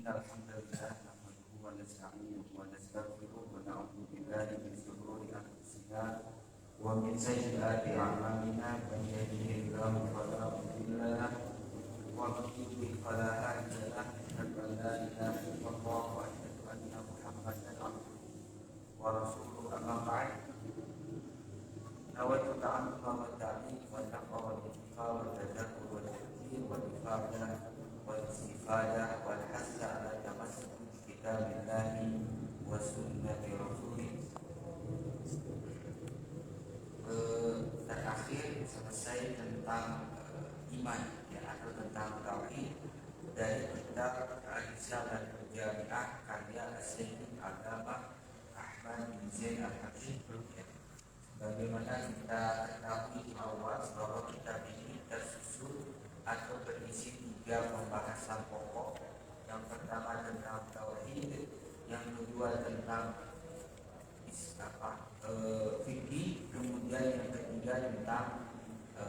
Innalhamdulillah nahmaduhu wa nasta'inuhu wa nastaghfiruh wa na'udzu billahi min shururi anfusina wa min sayyiati a'malina man yahdihillahu fala mudilla lahu wa man yudlil fala hadiya lahu asyhadu an la ilaha illallah wa asyhadu anna Muhammadan abduhu wa rasuluhu amma ba'd nawaitu ta'alluma wa ta'lim wa taqwa wa ittiqa wa tadabur wa tadhkir wa ifadah والاستفادة والحث على تمسك بكتاب الله وسنة رسوله. Terakhir selesai tentang iman ya, atau tentang tauhid dari kitab Al-Risalah Al-Jami'ah karya Syekh Al-Allamah Ahmad bin Zain Al-Habsyi. Bagaimana kita ketahui di awal bahwa kitab ini tersusun atau berisi 3 pembahasan pokok. Yang pertama tentang tauhid, yang kedua tentang fikih, kemudian yang ketiga tentang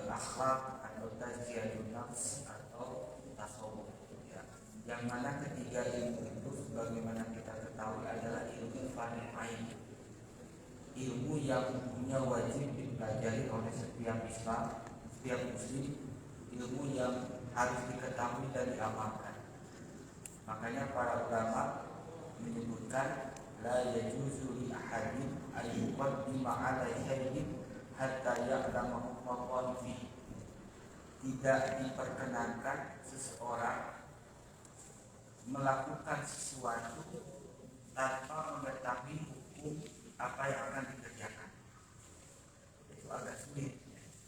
akhlak atau tazkiyatun nafs atau tasawuf ya. Yang mana ketiga ilmu itu sebagaimana kita ketahui adalah ilmu fardhu ain, ilmu yang hukumnya wajib dipelajari oleh setiap Islam, setiap muslim, ilmu yang harus diketahui dan diamalkan. Makanya para ulama menyebutkan la yajuzu li ahadin an yuqaddima 'ala syai'in hatta ya'lama hukmahu fihi. Tidak diperkenankan seseorang melakukan sesuatu tanpa mengetahui hukum apa yang akan dikerjakan. Itu agak sulit.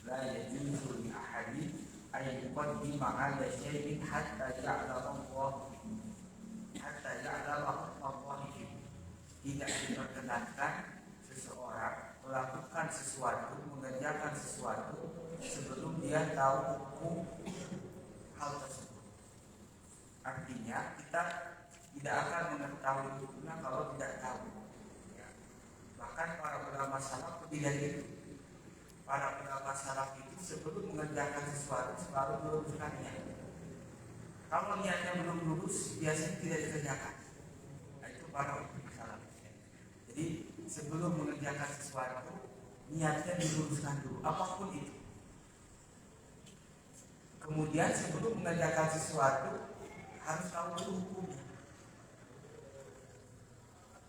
La yajuzu li ahadin ayyuqaddima 'ala syai'in hatta ya'lama Allah. Tidak diperkenankan seseorang melakukan sesuatu, mengerjakan sesuatu sebelum dia tahu hukum hal tersebut. Artinya kita tidak akan mengetahui hukumnya kalau tidak tahu ya. Bahkan para ulama salaf lebih dari itu. Para ulama salaf itu sebelum mengerjakan sesuatu selalu meluruskan niat. Kalau niatnya belum lurus, biasanya tidak dikerjakan. Nah, itu para ulama salaf. Jadi sebelum mengerjakan sesuatu, niatnya diluruskan dulu, apapun itu. Kemudian sebelum mengerjakan sesuatu, harus tahu dulu hukumnya.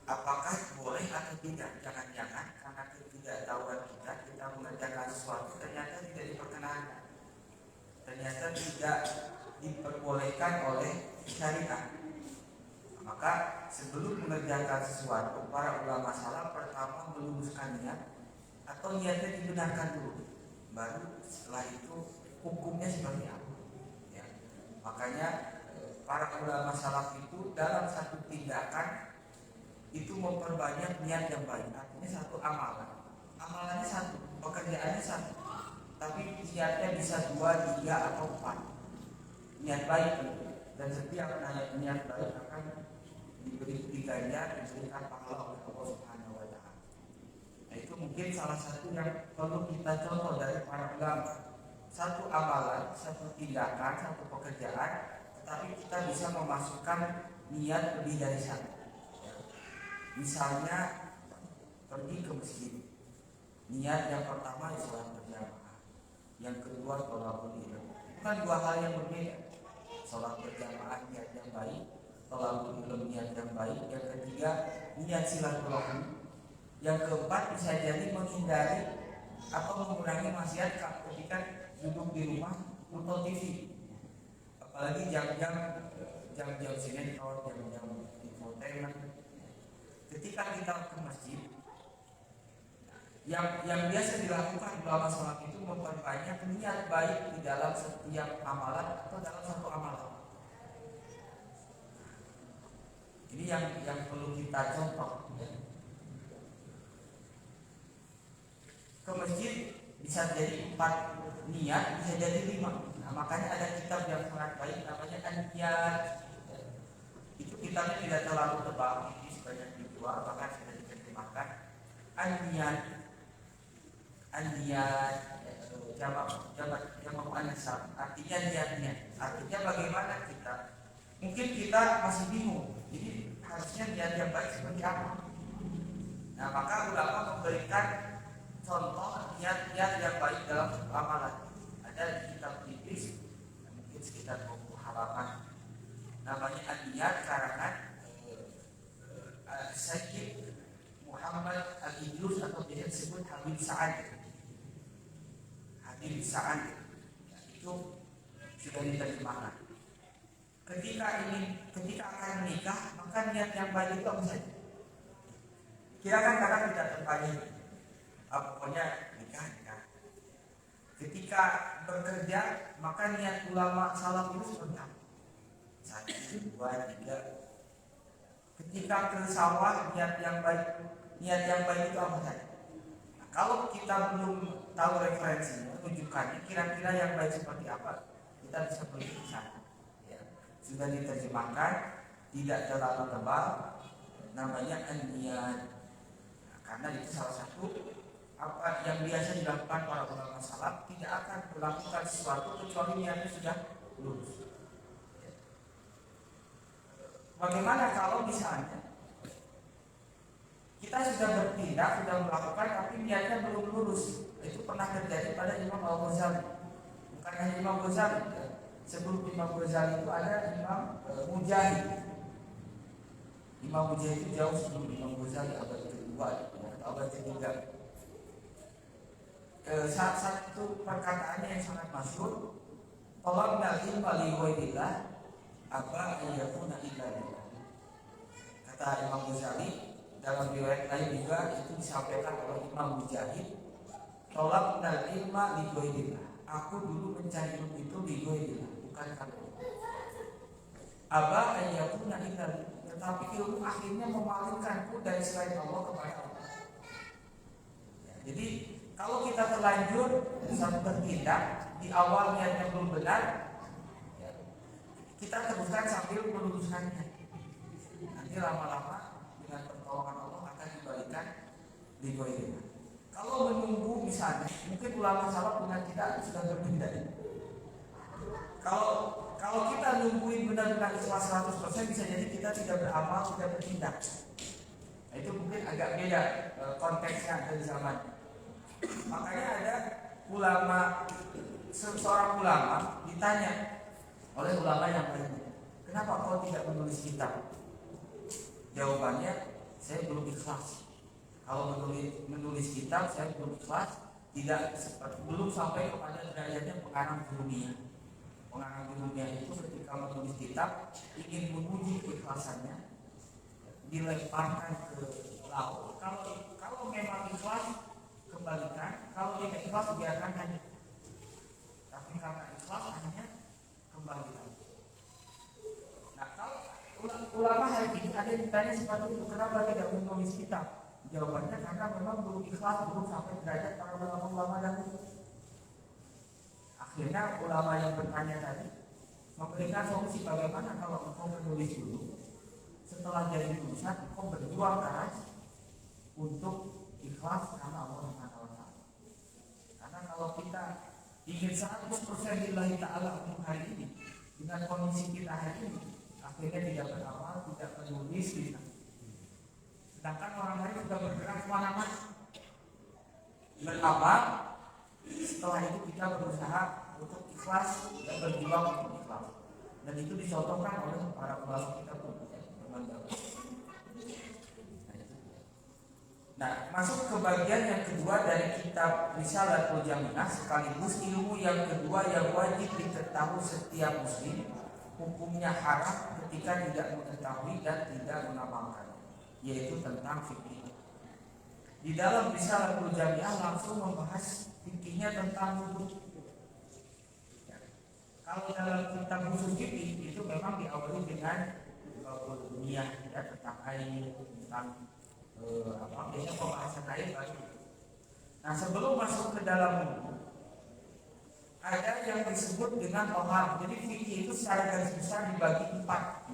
Apakah boleh atau tidak? Jangan-jangan karena ketidaktahuan kita mengerjakan sesuatu ternyata tidak diperkenankan, ternyata tidak diperbolehkan oleh syariat. Maka sebelum mengerjakan sesuatu, para ulama salaf pertama meluruskan niat atau niatnya dibenarkan dulu, baru setelah itu hukumnya seperti apa ya. Makanya para ulama salaf itu dalam satu tindakan itu memperbanyak niat yang baik. Artinya satu amalannya satu, pekerjaannya satu, tapi niatnya bisa 2, 3 atau 4 niat baik. Dan setiap niat baik akan diberi tiganya, diberikan pahala oleh Allah Subhanahu wa Ta'ala. Nah, itu mungkin salah satu yang perlu kita contoh dari para ulama. Satu amalan, satu tindakan, satu pekerjaan, tetapi kita bisa memasukkan niat lebih dari satu. Misalnya pergi ke masjid, niat yang pertama sholat berjamaah, yang kedua thalabul ilm. Bukan 2 hal yang berbeda. Sholat berjamaah niat yang baik, thalabul ilm niat yang baik, yang ketiga niat silaturahmi, yang keempat bisa jadi menghindari atau mengurangi maksiat ketika duduk di rumah nonton TV. Apalagi jam-jam sinetron, jam-jam infotainment. Ketika kita ke masjid, yang biasa dilakukan ulama salaf itu memperbanyak niat baik di dalam setiap amalan atau dalam satu amalan. Ini yang perlu kita contoh ya. Ke masjid bisa jadi 4 niat, bisa jadi 5. Nah, makanya ada kitab yang sangat baik namanya An-Niyat. Itu kitabnya tidak terlalu tebal, ini sebanyak dijual, bahkan sudah diterjemahkan. An-Niyat jamak muannats, artinya niatnya. Artinya bagaimana kita mungkin kita masih bingung. Jadi harusnya niat yang baik seperti apa? Nah, maka ulama memberikan contoh niat-niat yang baik dalam amalan. Ada di kitab tipis, mungkin sekitar 20 halaman. Namanya Niat karangan Syekh Muhammad Al-Idrus atau biasa disebut Habib Sa'ad. Habib Sa'ad itu sudah diterjemahkan. Ketika akan menikah, maka niat yang baik itu apa saja? Kita kan kadang tidak terpakai. Pokoknya nikah. Ketika bekerja, maka niat ulama salaf itu seperti apa? 1, 2, 3. Ketika ke sawah, niat yang baik itu apa saja? Nah, kalau kita belum tahu referensinya, rujukannya, kira-kira yang baik seperti apa, kita bisa pergi ke sana. Ya. Sudah diterjemahkan, tidak terlalu tebal, namanya niat. Nah, karena itu salah satu apa yang biasa dilakukan para ulama salaf, tidak akan melakukan sesuatu kecuali niatnya sudah lurus. Bagaimana kalau misalnya kita sudah bertindak, sudah melakukan, tapi niatnya belum lurus? Itu pernah terjadi pada Imam Al-Ghazali. Bukan hanya Imam Ghazali, ya. Sebelum Imam Ghazali itu ada Imam Mujahid. Imam Mujahid itu jauh sebelum Imam Ghazali, abad kedua atau abad ketiga. Satu perkataannya yang sangat masyhur, "Talabnal ilma li ghairillah aba ayyakuna illa lillah." Kata Imam Ghazali, dalam riwayat lain juga itu disampaikan oleh Imam Mujahid, "Talabnal ilma li ghairillah." Aku dulu mencari ilmu itu li ghairillah, bukan karena aba ayyakuna illa lillah. Tetapi ilmu akhirnya memalingkanku dari selain Allah kepada Allah. Jadi kalau kita terlanjur saat bertindak di awal niatnya belum benar, ya, kita teruskan sambil meluruskannya. Nanti lama-lama dengan pertolongan Allah akan dibalikan di goyah. Kalau menunggu misalnya, mungkin ulama salaf dengan kita sudah berbeda. Kalau kita nungguin benar-benar ikhlas 100%, bisa jadi kita tidak beramal, tidak bertindak. Nah, itu mungkin agak beda konteksnya dari zaman. Makanya ada ulama, seorang ulama ditanya oleh ulama yang lainnya, "Kenapa kau tidak menulis kitab?" Jawabannya, "Saya belum ikhlas. Kalau menulis kitab saya belum ikhlas, belum sampai kepada derajatnya pengarang dunia." Pengarang dunia itu ketika menulis kitab ingin menguji keikhlasannya, dilemparkan ke laut. Kalau memang ikhlas, kembalikan. Kalau tidak ikhlas, biarkan hanya. Tapi karena ikhlas, hanya kembalikan. Nah, kalau ulama hari ini ada yang ditanya seperti itu, kenapa tidak menulis kitab? Jawabannya karena memang belum ikhlas, belum sampai derajat para ulama dahulu. Akhirnya ulama yang bertanya tadi memberikan solusi, bagaimana kalau engkau menulis dulu, setelah jadi tulisan engkau berjuang keras untuk ikhlas karena Allah SWT. Karena kalau kita ingin 100% lillahi ta'ala untuk hari ini, dengan kondisi kita hari ini, akhirnya tidak beramal, tidak menulis kita. Sedangkan orang lain sudah bergerak kemana-mana beramal, setelah itu kita berusaha untuk ikhlas dan berjuang untuk ikhlas. Dan itu dicontohkan oleh para ulama kita pun. Nah, masuk ke bagian yang kedua dari kitab Risalatul Jami'ah, sekaligus ilmu yang kedua yang wajib diketahui setiap muslim, hukumnya haram ketika tidak mengetahui dan tidak mengamalkan, yaitu tentang fikih. Di dalam Risalatul Jami'ah langsung membahas fikihnya tentang wudu. Kalau dalam kitab khusus fikih itu memang diawali dengan niat, ya, tentang air, tentang biasanya pembahasan air baru. Nah, sebelum masuk ke dalam wudu, ada yang disebut dengan tohar. Jadi fikih itu secara garis besar dibagi 4.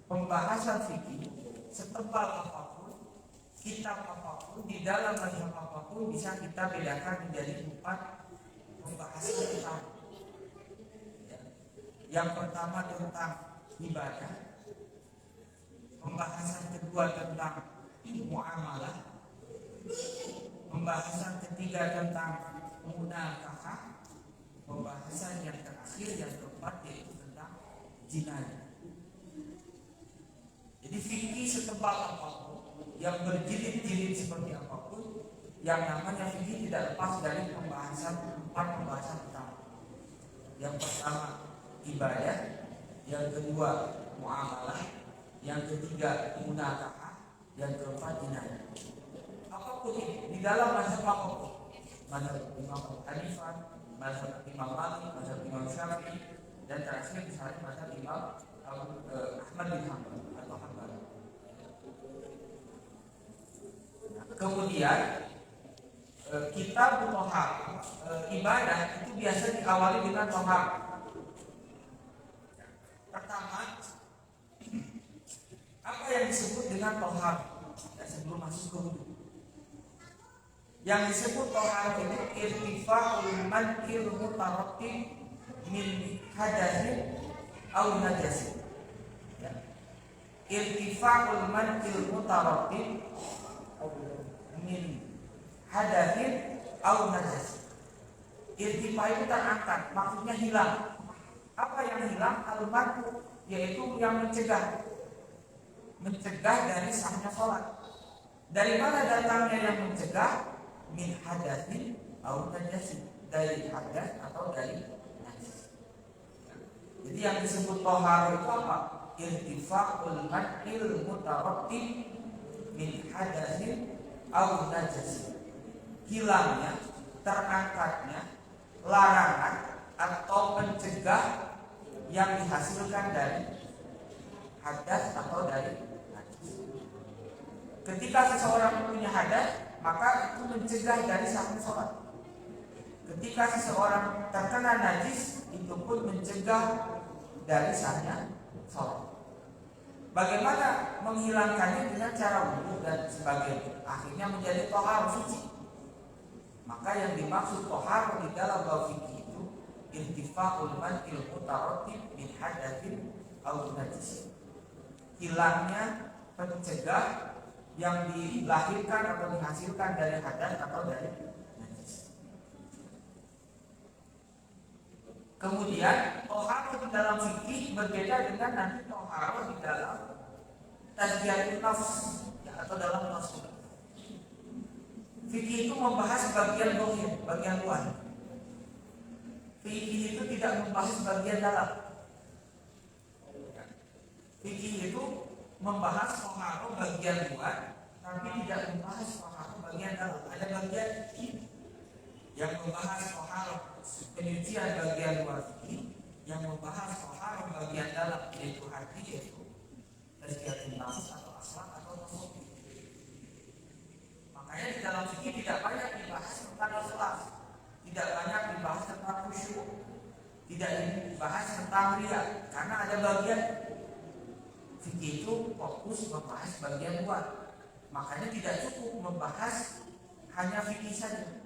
Pembahasan fikih setebal apapun, kitab apapun, di dalam mazhab apapun, bisa kita bedakan menjadi 4 pembahasan utama. Yang pertama tentang ibadah, pembahasan kedua tentang muamalah, pembahasan ketiga tentang munakahah, pembahasan yang terakhir yang keempat yaitu tentang jinayah. Jadi fikih setebal apapun, yang berjilid-jilid seperti apapun, yang namanya fikih tidak lepas dari empat pembahasan utama. Yang pertama ibadah, yang kedua muamalah, yang ketiga munakahah, yang keempat jinayah. Apapun ini di dalam mazhab apapun, mazhab Imam Abu Hanifah, mazhab Imam Malik, mazhab Imam Syafi'i, dan terakhir misalnya mazhab Imam Ahmad bin Hanbal atau Hanbal. Kemudian kita tohar, ibadah itu biasa diawali dengan tohar. Pertama, apa yang disebut dengan tohar? Sebelum masuk ke wudu, yang disebut tohar itu irtifa'ul man'il mutarattib min hadatsin aw najasin. Irtifa'ul man'il mutarattib min hadatsin aw najasin. Irtifa itu terangkat, maksudnya hilang. Apa yang hilang? Al-mar'u, yaitu yang mencegah dari sahnya sholat. Dari mana datangnya yang mencegah? Min hadatsin aw najasin, dari hadas atau dari najis. Jadi yang disebut tohar itu apa? Irtifa'ul man'il mutarattib min hadatsin aw najasin. Hilangnya, terangkatnya larangan atau pencegah yang dihasilkan dari hadas atau dari najis. Ketika seseorang punya hadas, maka itu mencegah dari sahnya sholat. Ketika seseorang terkena najis, itu pun mencegah dari sahnya sholat. Bagaimana menghilangkannya? Dengan cara wudu dan sebagainya. Akhirnya menjadi tohar suci. Maka yang dimaksud tohar di dalam bab fikih itu irtifa'ul man'il mutarattib min hadatsin aw najis. Hilangnya pencegah yang dilahirkan atau dihasilkan dari hadas atau dari najis. Kemudian tohar di dalam fikih berbeda dengan nanti tohar di dalam tazkiyatun nafs atau dalam nafsu. Fikih itu membahas bagian zahir, bagian luar. Fikih itu tidak membahas bagian dalam. Fikih itu membahas toharo bagian luar, tapi tidak membahas toharo bagian dalam. Ada bagian yang membahas toharo penyucian bagian luar fikih, yang membahas toharo bagian dalam, yaitu hati, yaitu tazkiyatun nafs atau akhlak atau tasawuf. Makanya di dalam fikih tidak banyak dibahas tentang ikhlas, tidak banyak dibahas tentang khusyuk, tidak dibahas tentang riya, karena ada bagian fikih itu fokus membahas bagian luar. Makanya tidak cukup membahas hanya fikih saja,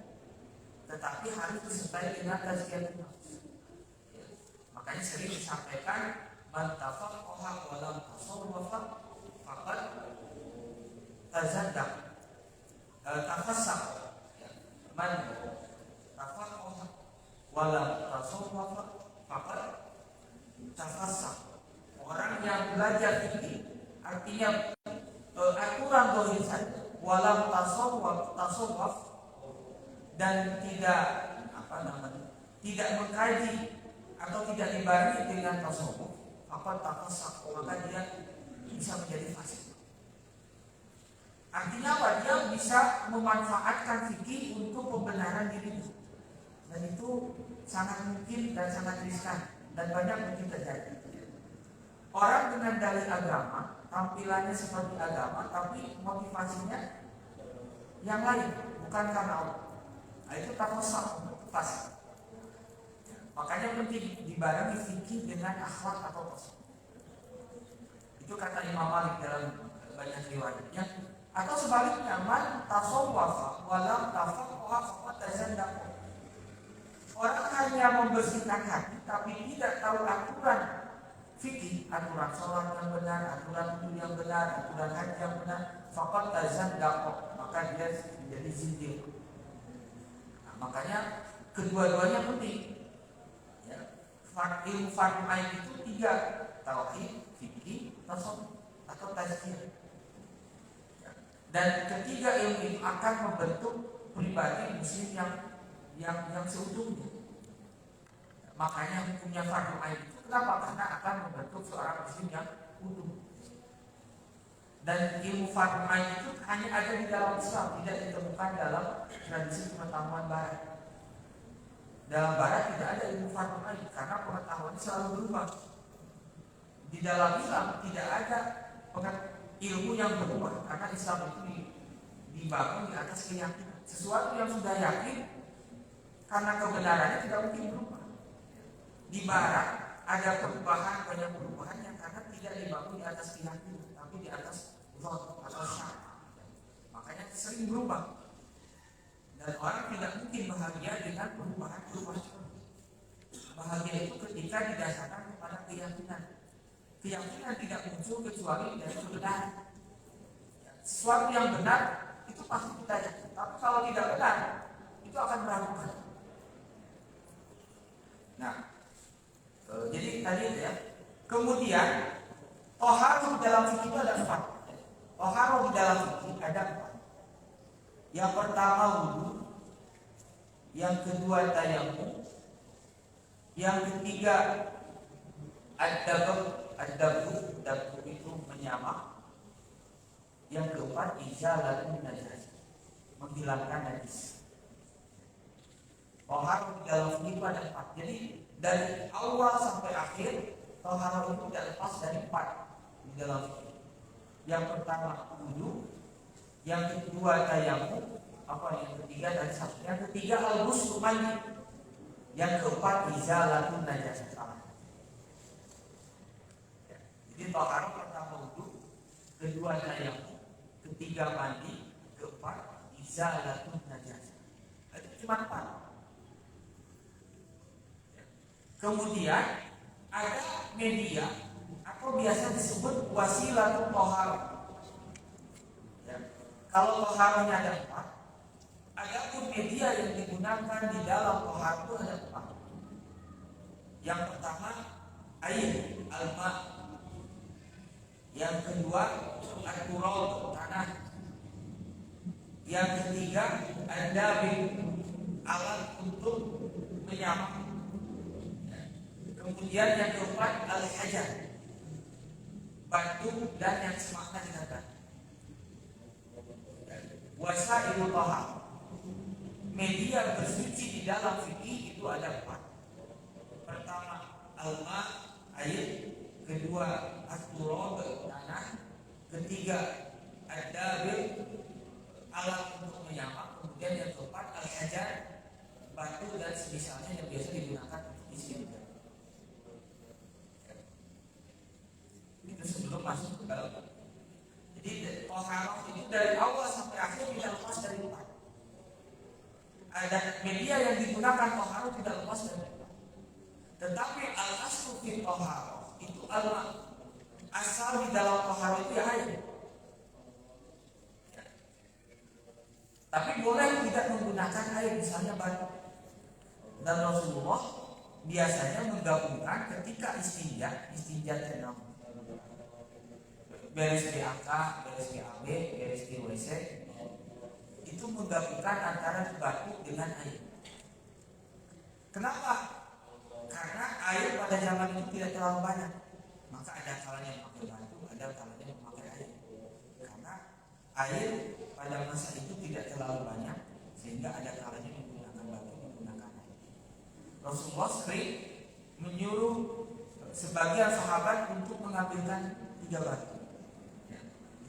tetapi harus disertai dengan tazkiyatun nafs. Makanya sering disampaikan man tafaqaha wa lam tasawwafa faqad tazaddaq. Tafassaq, man tafaqaha wa lam tasawwafa faqad tafassaq. Orang yang belajar fikih artinya aturan zahir saja, walam tasawwuf dan tidak tidak mengkaji atau tidak dibarengi dengan tasawuf, tafassaq, maka dia bisa menjadi fasik. Artinya apa? Dia bisa memanfaatkan fikih untuk pembenaran dirinya, dan itu sangat mungkin dan sangat riskan dan banyak mungkin terjadi. Orang dengan dalih agama, tampilannya seperti agama, tapi motivasinya yang lain, bukan karena Allah. Nah, itu tafassaq, fasik. Makanya penting dibarengi fikih dengan akhlak atau tasawuf. Itu kata Imam Malik dalam banyak riwayatnya. Atau sebaliknya, man tasawwafa wa lam tafaqaha faqad tazandaq. Orang hanya membersihkan hati tapi tidak tidak tahu aturan fikih, aturan sholat yang benar, aturan wudhu yang benar, aturan haji yang benar, faqad tazandaqa, maka dia menjadi zindiq. Nah, makanya kedua-duanya penting. Ya. Ilmu fardu ain itu 3, tauhid, fikih, tasawuf atau tazkiyah. Ya. Dan ketiga ilmu itu akan membentuk pribadi muslim yang seutuhnya. Makanya hukumnya fardu ain itu kenapa? Karena akan membentuk seorang muslim yang utuh. Dan ilmu fardu ain itu hanya ada di dalam Islam, tidak ditemukan dalam tradisi pengetahuan Barat. Dalam Barat tidak ada ilmu fardu ain karena pengetahuan selalu berubah. Di dalam Islam tidak ada ilmu yang berubah karena Islam itu dibangun di atas keyakinan. Sesuatu yang sudah yakin karena kebenarannya tidak mungkin berubah. Di Barat ada perubahan, banyak perubahan yang karena tidak dibangun di atas keyakinan, tapi di atas zon atau syak. Makanya sering berubah. Dan orang tidak mungkin bahagia dengan perubahan-perubahan. Bahagia itu ketika didasarkan kepada keyakinan. Keyakinan tidak muncul kecuali dari kebenaran. Sesuatu yang benar itu pasti kita yakin. Tapi kalau tidak benar, itu akan meragukan. Nah, jadi tadi ya. Kemudian toharoh di dalam fikih itu ada 4. Toharoh di dalam fikih ada 4. Yang pertama wudu, yang kedua tayammum, yang ketiga ad-dabur itu menyamak, yang keempat izalatun najis, menghilangkan najis. Toharoh di dalam fikih itu ada 4. Jadi dari awal sampai akhir toharoh itu tidak lepas dari 4 di dalam fikih. Yang pertama wudu, yang kedua tayammum, yang ketiga dari satu, yang ketiga al-ghusl mandi, yang keempat izalatun najis. Jadi toharoh pertama wudu, kedua tayammum, ketiga mandi, keempat izalatun najis. Itu cuma 4. Kemudian ada media atau biasa disebut wasilatul toharoh. Ya. Kalau toharohnya ada 4, adapun media yang digunakan di dalam toharoh itu ada 4. Yang pertama air, alma. Yang kedua al-turab, tanah. Yang ketiga ad-dabir, alat untuk menyamak. Kemudian yang keempat al-hajar, batu dan yang semakna dengan batu. Wasailul tahar, media bersuci di dalam fikih itu ada 4. Pertama alma, air. Kedua at-turab, tanah. Ketiga ad-dabir, alat untuk menyamak. Kemudian yang keempat al-hajar, batu dan semisalnya yang biasa digunakan untuk istinja. Itu sebelum masuk ke dalam. Jadi toharoh itu dari awal sampai akhir tidak lepas dari 4. Ada media yang digunakan toharoh tidak lepas dari 4. Tetapi al-aslu fi toharoh itu asal di dalam toharoh itu ya air. Tapi boleh tidak menggunakan air, misalnya batu. Dan Rasulullah biasanya menggabungkan ketika istinja tenang. Beres BAK, beres BAB, beres WC, itu menggabungkan antara batu dengan air. Kenapa? Karena air pada zaman itu tidak terlalu banyak, maka ada kalanya memakai batu, ada kalanya memakai air. Karena air pada masa itu tidak terlalu banyak, sehingga ada kalanya menggunakan batu, menggunakan air. Rasulullah sering menyuruh sebagian sahabat untuk mengambilkan 3 batu.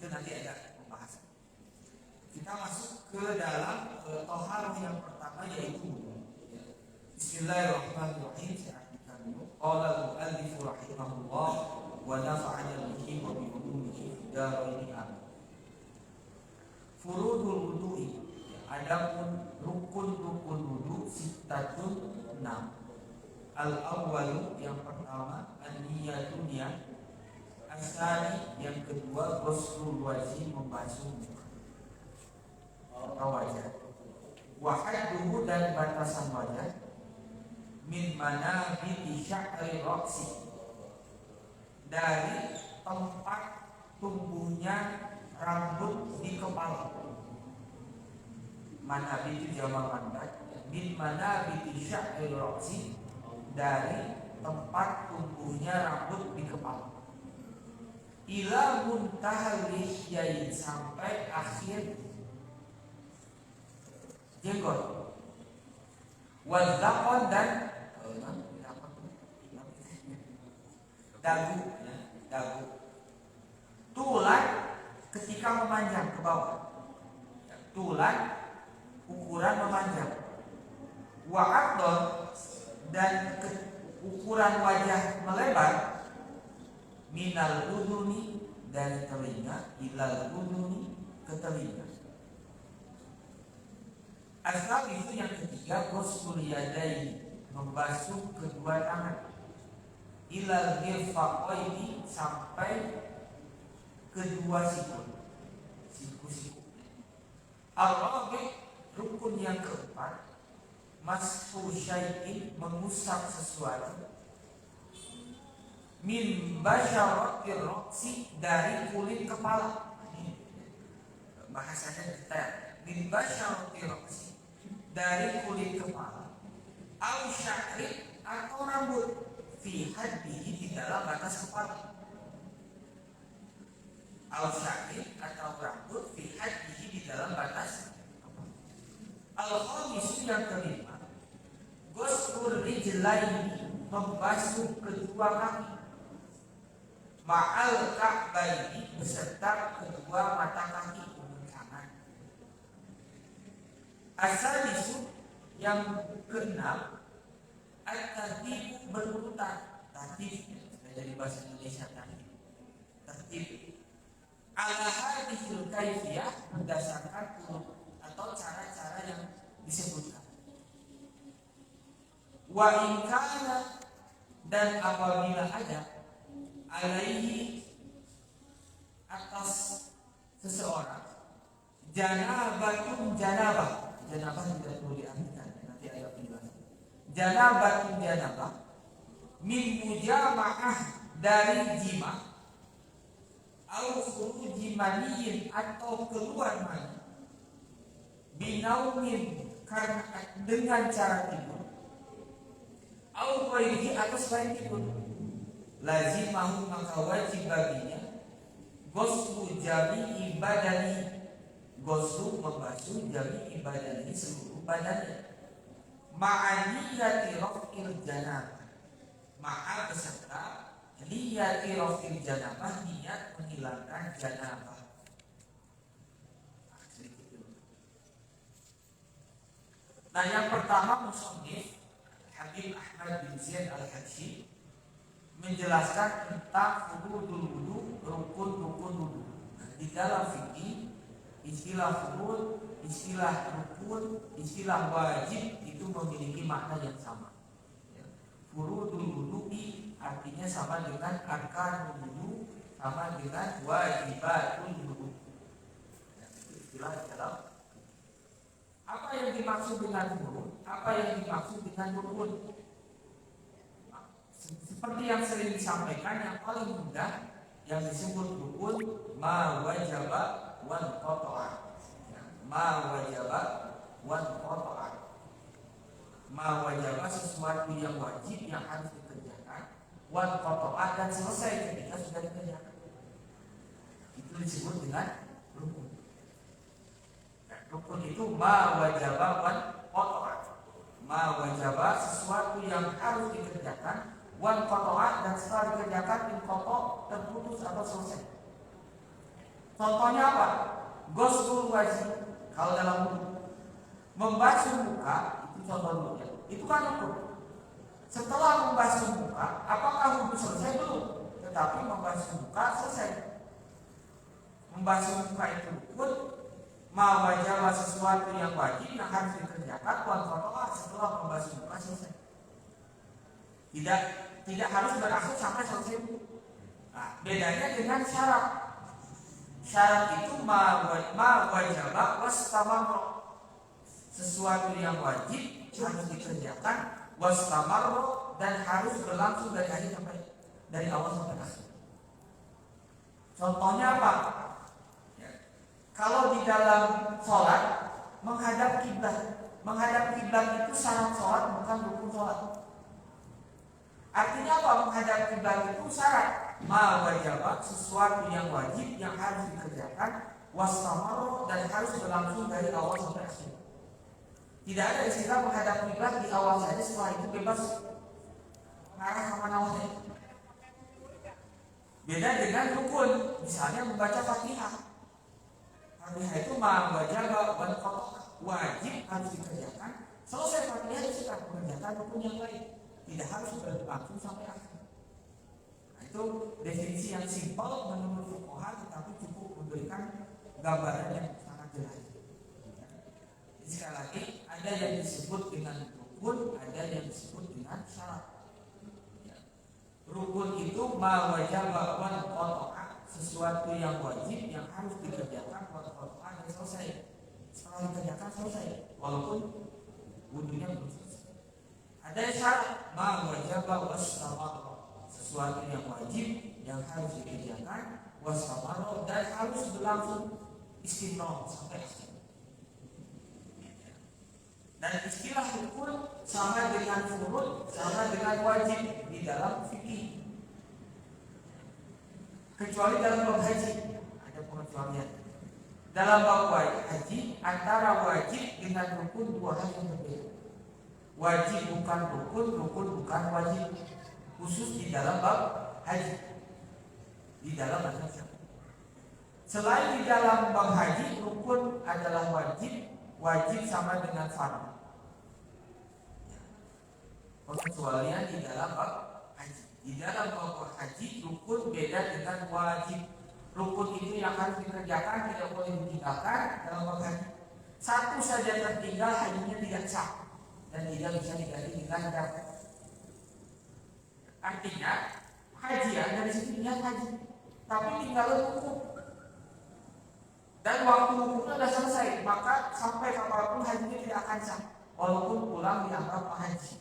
Itu nanti ada pembahasan. Kita masuk ke dalam toharoh yang pertama, yaitu Bismillahirrahmanirrahim. Qala al-mu'allif rahimahullah wa nafa'ana bihi wa bi ulumihi fid dharain amin. Furudul wudu'i, adapun rukun-rukun wudu sittatun 6. Al-awwalu yang pertama, an-niyatu niat. Asani yang kedua, ghuslul wajhi membasuh muka atau wajah. Wa hadduhu dan batasan wajah min manabiti sya'ri ra'si, dari tempat tumbuhnya rambut di kepala. Manabit itu jamak manbat. Min manabiti sya'ri ra'si, dari tempat tumbuhnya rambut di kepala. Ila muntahal lihyain, sampai akhir jenggot. Wadzaqon dan dagu, dagu. Tulan ketika memanjang ke bawah. Tulan ukuran memanjang. Wa'adon dan ukuran wajah melebar. Minal udhuni, dari telinga, ilal udhuni, ke telinga. Asal itu yang ketiga, ghuslul yadaini, membasuh kedua tangan. Ilal mirfaqaini, sampai kedua siku. Siku-siku. Al-rabi', rukun yang keempat, mashu syai'in, mengusap sesuatu. Min basyaratir ra'si, dari kulit kepala. Ini bahasanya detail. Min basyaratir ra'si, dari kulit kepala. Au sya'ri, atau rambut. Fi haddihi, di dalam batas kepala. Au sya'ri, atau rambut. Fi haddihi, di dalam batas kepala. Al-khamisu yang kelima, ghuslul rijlaini, membasuh kedua kaki. Ma'al ka'baini, beserta kedua mata kaki kanan. Asalisu yang keenam, at-tartib, berurutan. Tartib dari bahasa Indonesia, tartib. Tartib ala hadithil kaifiyah, berdasarkan atau cara-cara yang disebutkan. Wa in kana, dan apabila ada, alaihi, atas seseorang, janabatun janabah. Janabah tidak perlu diartikan, nanti ada penjelasan. Janabatun janabah min mujama'ah, dari jima. Au khuruji maniyin, atau keluar mani. Binaumin, karena dengan cara tidur. Au ghairihi, atau selain tidur. Lazimahu, maka wajib baginya ghuslu jami'i badani, ghuslu membasuh jami'i badani, seluruh badannya. Ma'aniyati raf'il janabah, ma'a beserta niyati raf'il janabah, niat menghilangkan janabah. Nah, yang pertama, musannif Habib Ahmad bin Zaid al-Hadshi menjelaskan tentang furudul wudu, rukun-rukun wudu. Di dalam fikih, istilah furud, istilah rukun, istilah wajib itu memiliki makna yang sama. Furudul wudu'i artinya sama dengan arkanul wudu, sama dengan wajibatul wudu. Istilah dalam. Apa yang dimaksud dengan furud? Apa yang dimaksud dengan rukun? Seperti yang sering disampaikan, yang paling mudah yang disebut rukun, ma wajaba wan qata'a. Ma wajaba wan qata'a. Ma wajaba, sesuatu yang wajib yang harus dikerjakan, wan qata'a, dan selesai ketika sudah dikerjakan. Itu disebut dengan rukun. Rukun itu ma wajaba wan qata'a. Ma wajaba, sesuatu yang harus dikerjakan, wan qata'a, dan setelah dikerjakan in qata', terputus atau selesai. Contohnya apa? Ghuslul wajhi, kalau dalam wudu. Membasuh muka, itu contoh dulu. Itu kan rukun. Setelah membasuh muka, apakah wudu selesai? Belum. Tetapi membasuh muka selesai. Membasuh muka itu rukun. Ma wajaba, sesuatu yang wajib yang harus dikerjakan, wan qata'a, setelah membasuh muka selesai. Tidak harus berakhir sampai selesai. Nah, bedanya dengan syarat. Syarat itu ma wajaba wastamarra. Sesuatu yang wajib harus dikerjakan, wastamarra, dan harus berlangsung dari awal sampai akhir. Contohnya apa? Ya. Kalau di dalam sholat menghadap kiblat itu syarat sholat, bukan rukun sholat. Artinya apa? Menghadap kiblat itu syarat. Ma wajaba, sesuatu yang wajib yang harus dikerjakan, wastamarra, dan harus berlangsung dari awal sampai akhir. Tidak ada istilah menghadap kiblat di awal saja, setelah itu bebas mengarah kemana saja. Beda dengan rukun, misalnya membaca Fatihah. Fatihah itu ma wajaba wajib harus dikerjakan. Selesai Fatihah kita mengerjakan rukun yang lain. Tidak harus berlangsung sampai akhir. Itu definisi yang simpel menurut fuqaha, tetapi cukup memberikan gambaran yang sangat jelas. Jadi sekali lagi, ada yang disebut dengan rukun, ada yang disebut dengan syarat. Rukun itu ma wajaba wa qata'a, sesuatu yang wajib yang harus dikerjakan wa qata'a dan selesai. Setelah dikerjakan selesai, walaupun wudunya belum selesai. Ada syarat ma wajaba wastamarra, sesuatu yang wajib yang harus dikerjakan, wastamarra, dan harus berlangsung istimrar sampai akhir. Dan istilah rukun sama dengan furud, sama dengan wajib di dalam fikih. Kecuali dalam bab haji ada pengecualian. Dalam bab haji antara wajib dengan rukun dua hal yang berbeda. Wajib bukan rukun, rukun bukan wajib. Khusus di dalam bab haji, di dalam mazhab Syafi'i. Selain di dalam bab haji, rukun adalah wajib sama dengan fardu. Pengecualian di dalam bab haji. Di dalam bab haji, rukun beda dengan wajib. Rukun itu yang harus dikerjakan, tidak boleh ditinggalkan dalam bab haji. Satu saja tertinggal, hajinya tidak sah dan tidak bisa diganti dengan dam. Artinya haji dari situ niat haji, tapi tinggal wukuf. Dan waktu wukufnya sudah selesai, maka sampai kapanpun hajinya tidak akan sah, walaupun pulang dianggap haji,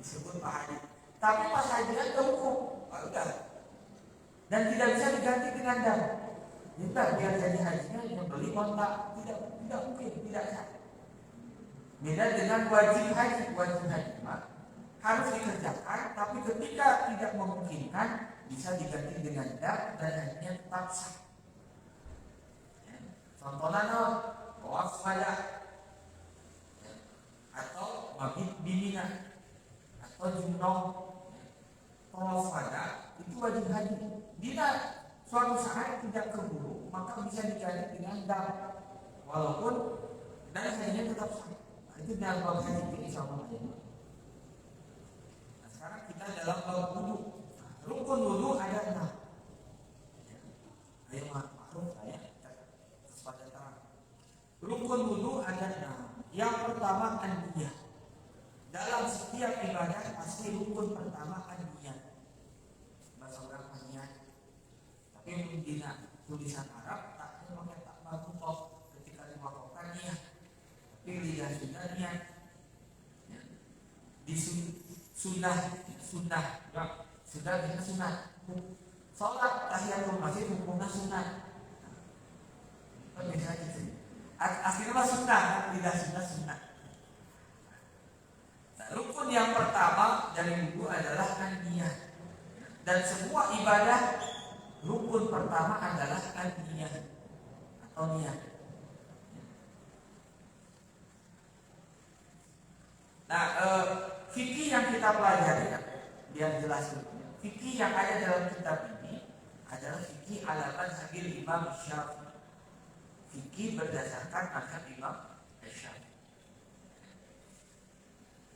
disebut haji. Tapi pas hajinya sudah wukuf, udah, dan tidak bisa diganti dengan dam. Kita biar jadi hajinya yang beli kontak, tidak mungkin, tidak sah. Beda dengan wajib haji harus dikerjakan, tapi ketika tidak memungkinkan bisa diganti dengan dam dan hajinya tetap sah. Contohnya tawaf wada atau mabit bimina atau jumroh. Tawaf wada itu wajib haji. Bila suatu saat tidak keburu, maka bisa diganti dengan dam, walaupun dan hajinya tetap sah. Itu dalam bab haji ini sama aja. Sekarang kita dalam bab wudu. Rukun wudu ada 6. Ayo maklum saya pada tangan. Rukun wudu ada 6. Yang pertama an-niyah. Dalam setiap ibadah pasti rukun pertama an-niyah. Bahasa orang niat. Tapi mungkin tulisan Arab tak pakai tak makruh ketika diwakafkan niyah. Tapi lidah niat. Di sunnah ya, sudah dengan sunnah. Sholat tahiyatul masjid hukumnya sunnah. Beda gitu. Akhirnya sunnah, tidak sunnah. Nah, rukun yang pertama dari wudu adalah an-niyah. Dan semua ibadah rukun pertama adalah an-niyah atau niat. Nah, fikih yang kita pelajari biar jelas dulu. Fikih yang ada dalam kitab ini adalah fikih ala mazhabil Imam Syafi'i. Fikih berdasarkan mazhab Imam Syafi'i.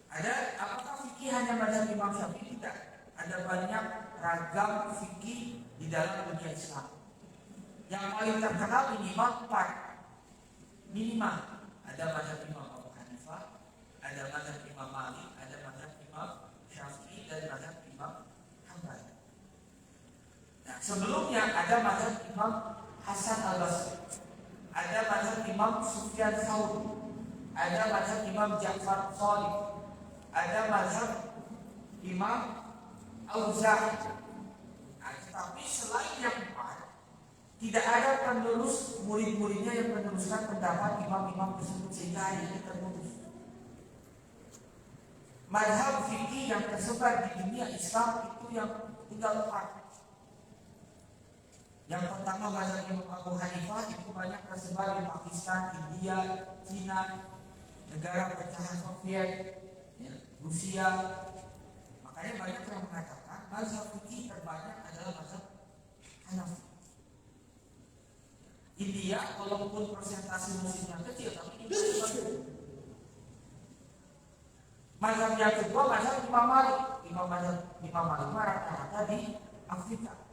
Ada apakah fikih hanya mazhab Imam Syafi'i? Tidak. Ada banyak ragam fikih di dalam dunia Islam. Yang paling terkenal minimal 4. Minimal ada mazhab Imam Abu Hanifah, ada mazhab Imam Malik, ada mazhab Imam Syafi'i, dan mazhab sebelumnya ada mazhab Imam Hasan al-Basri, ada mazhab Imam Sufyan Tsauri, ada mazhab Imam Ja'far Shadiq, ada mazhab Imam Auza'i. Nah, tetapi selain yang empat, tidak ada penerus murid-muridnya yang meneruskan pendapat imam-imam tersebut sehingga ini terputus. Mazhab fikih yang tersebar di dunia Islam itu yang tinggal empat. Yang pertama mazhab Imam Abu Hanifah itu banyak tersebar di Pakistan, India, Cina, negara pecahan Soviet, Rusia. Makanya banyak yang mengatakan mazhab fikih terbanyak adalah mazhab Hanafi. India walaupun persentase muslimnya kecil tapi juga sebagian. Mazhab yang kedua mazhab Imam Malik. Imam Malik rata-rata di Afrika,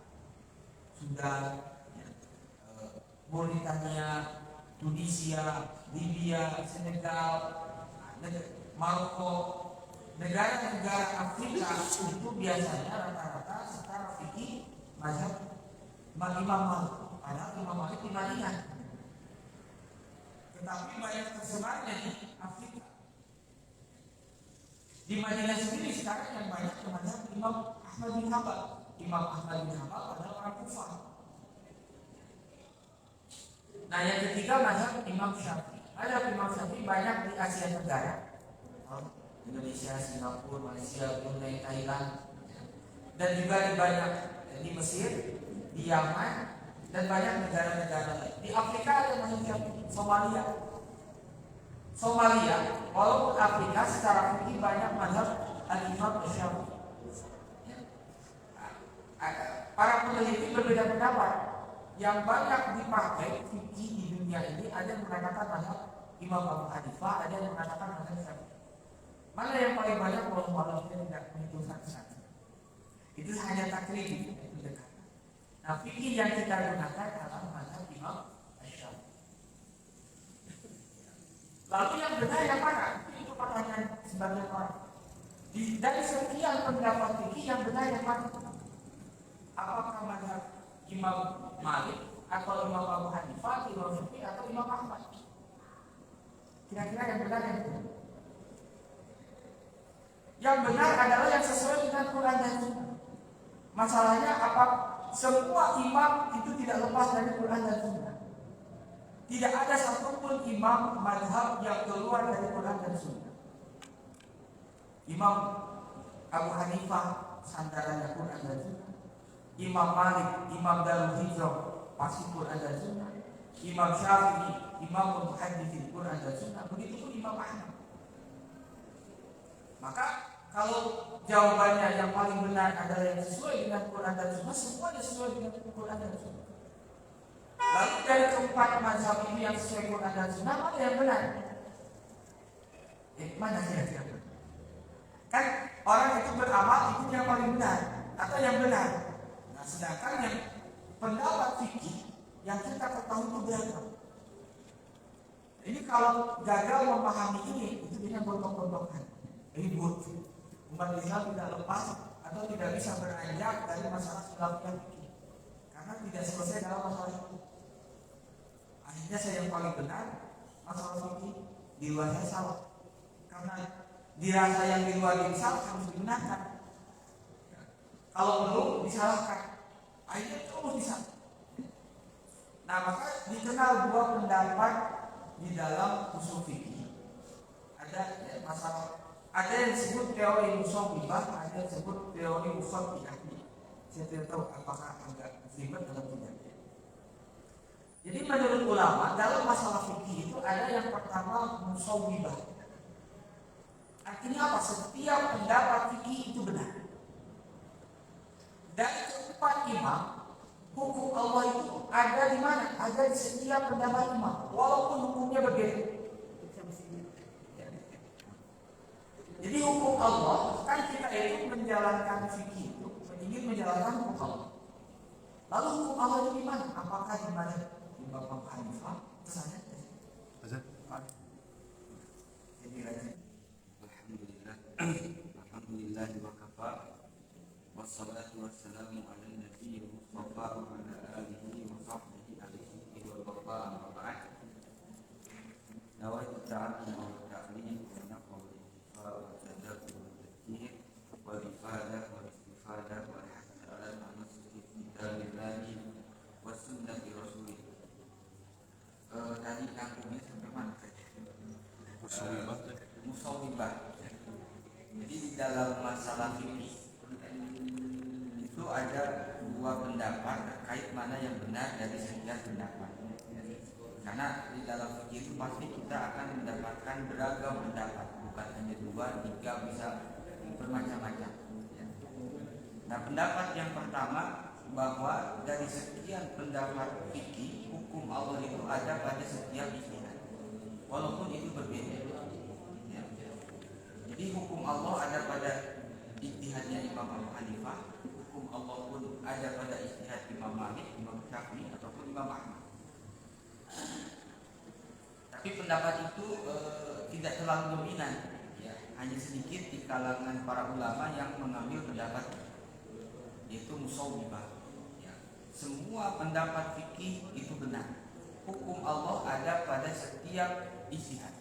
Sudan, Mauritania, Tunisia, Libya, Senegal, Maroko. Negara-negara Afrika itu biasanya rata-rata secara fikih mazhab Imam Malik. Padahal Imam Malik di Madinah, tetapi banyak tersebarnya di Afrika. Di Madinah sendiri sekarang yang banyak mazhab Imam Ahmad bin Hanbal. Imam Ahmad bin Hanbal adalah orang Kufah. Nah, yang ketiga mazhab Imam Syafi'i. Mazhab Imam Syafi'i banyak di Asia Tenggara, Indonesia, Singapura, Malaysia, Brunei, Thailand, dan juga di banyak di Mesir, di Yaman, dan banyak negara-negara lain. Di Afrika ada mazhab Syafi'i. Somalia, walaupun Afrika secara fikih banyak mazhab al-Imam Syafi'i. Para peneliti berbeda pendapat. Yang banyak dipakai fikih di dunia ini ada yang mengatakan mazhab Imam Abu Hanifah, ada yang mengatakan mazhab Syafi'i. Mana yang paling banyak? Walau tidak menghitung satu-satu. Itu hanya taklid, pendekatan. Nah, fikih yang kita gunakan adalah mazhab Imam Syafi'i. Lalu yang benar yang mana? Itu pertanyaan sebagian orang. Dari sekian pendapat fikih yang benar yang mana? Apakah mazhab Imam Malik atau Imam Abu Hanifah, Imam Syafi'i atau Imam Ahmad? Kira-kira yang benar yang benar? Yang benar adalah yang sesuai dengan Quran dan Sunnah. Masalahnya apa? Semua imam itu tidak lepas dari Quran dan Sunnah. Tidak ada satupun imam mazhab yang keluar dari Quran dan Sunnah. Imam Abu Hanifah sandarannya Quran dan Sunnah. Imam Malik, Imam Darul Hijrah pasti Quran dan Sunnah. Imam Syafi'i, Imam Muhadditsin Quran dan Sunnah. Begitu pun Imam Ahmad. Maka kalau jawabannya yang paling benar adalah yang sesuai dengan Quran dan Sunnah, semuanya sesuai dengan Quran dan Sunnah. Lalu dari keempat mazhab ini yang sesuai Quran dan Sunnah, mana yang benar? Mana kira-kira? Kan orang itu beramal itu yang paling benar atau yang benar. Nah, sedangkan yang pendapat fikih yang kita ketahui itu beragam. Ini kalau gagal memahami ini, itu bisa gontok-gontokan, ribut. Umat Islam tidak lepas atau tidak bisa beranjak dari masalah khilafiyah fikih karena tidak selesai dalam masalah itu. Akhirnya saya yang paling benar masalah fikih, di luar saya salah. Karena dirasa yang di luar yang salah harus digunakan. Kalau belum disalahkan, akhirnya terus disalah. Nah, maka dikenal dua pendapat di dalam usul fikih. Ada masalah, ada yang disebut teori musawwibah, ada yang disebut teori mufaddihah. Saya tidak tahu apakah agak ribet atau tidak. Jadi menurut ulama dalam masalah fikih itu ada yang pertama musawwibah. Artinya apa? Setiap pendapat fikih itu benar. Dari keempat imam, hukum Allah itu ada di mana? Ada di setiap pendapat imam, walaupun hukumnya berbeda. Jadi hukum Allah kan kita itu menjalankan fikih itu, ingin menjalankan hukum Allah. Lalu hukum Allah itu di mana? Apakah di mana? Di Bapak Hanifah? Kesannya? Alhamdulillah. Alhamdulillah wa kafa. Wassalatu wassalamu ala nabiyyi Mustafa wa ala alihi wa sahbihi alihi wa baqa amma ba'd. Nawaitu ta'allum wa ta'lim wa naf'a wa intifa' wa tadabbur wa tadhkir wa ifadah wa istifadah wa al-hadd 'ala al-nusri fi kitabillahi wa sunnati rasulih. Tadi rangkumnya sampai mana? Musawwibah. Jadi di dalam masalah fikih itu ada dua pendapat terkait mana yang benar dari sekian pendapat. Karena di dalam fikih itu pasti kita akan mendapatkan beragam pendapat, bukan hanya dua, tiga, bisa bermacam-macam. Nah, pendapat yang pertama bahwa dari sekian pendapat fikih, hukum Allah itu ada pada setiap ijtihad, walaupun itu berbeda. Jadi hukum Allah ada pada ijtihadnya Imam Abu Hanifah, hukum Allah pun ada pada ijtihad Imam Malik, Imam Syafi'i ataupun Imam Ahmad. Tapi pendapat itu tidak terlalu dominan, ya, hanya sedikit di kalangan para ulama yang mengambil pendapat yaitu musawwibah. Ya. Semua pendapat fikih itu benar. Hukum Allah ada pada setiap ijtihad.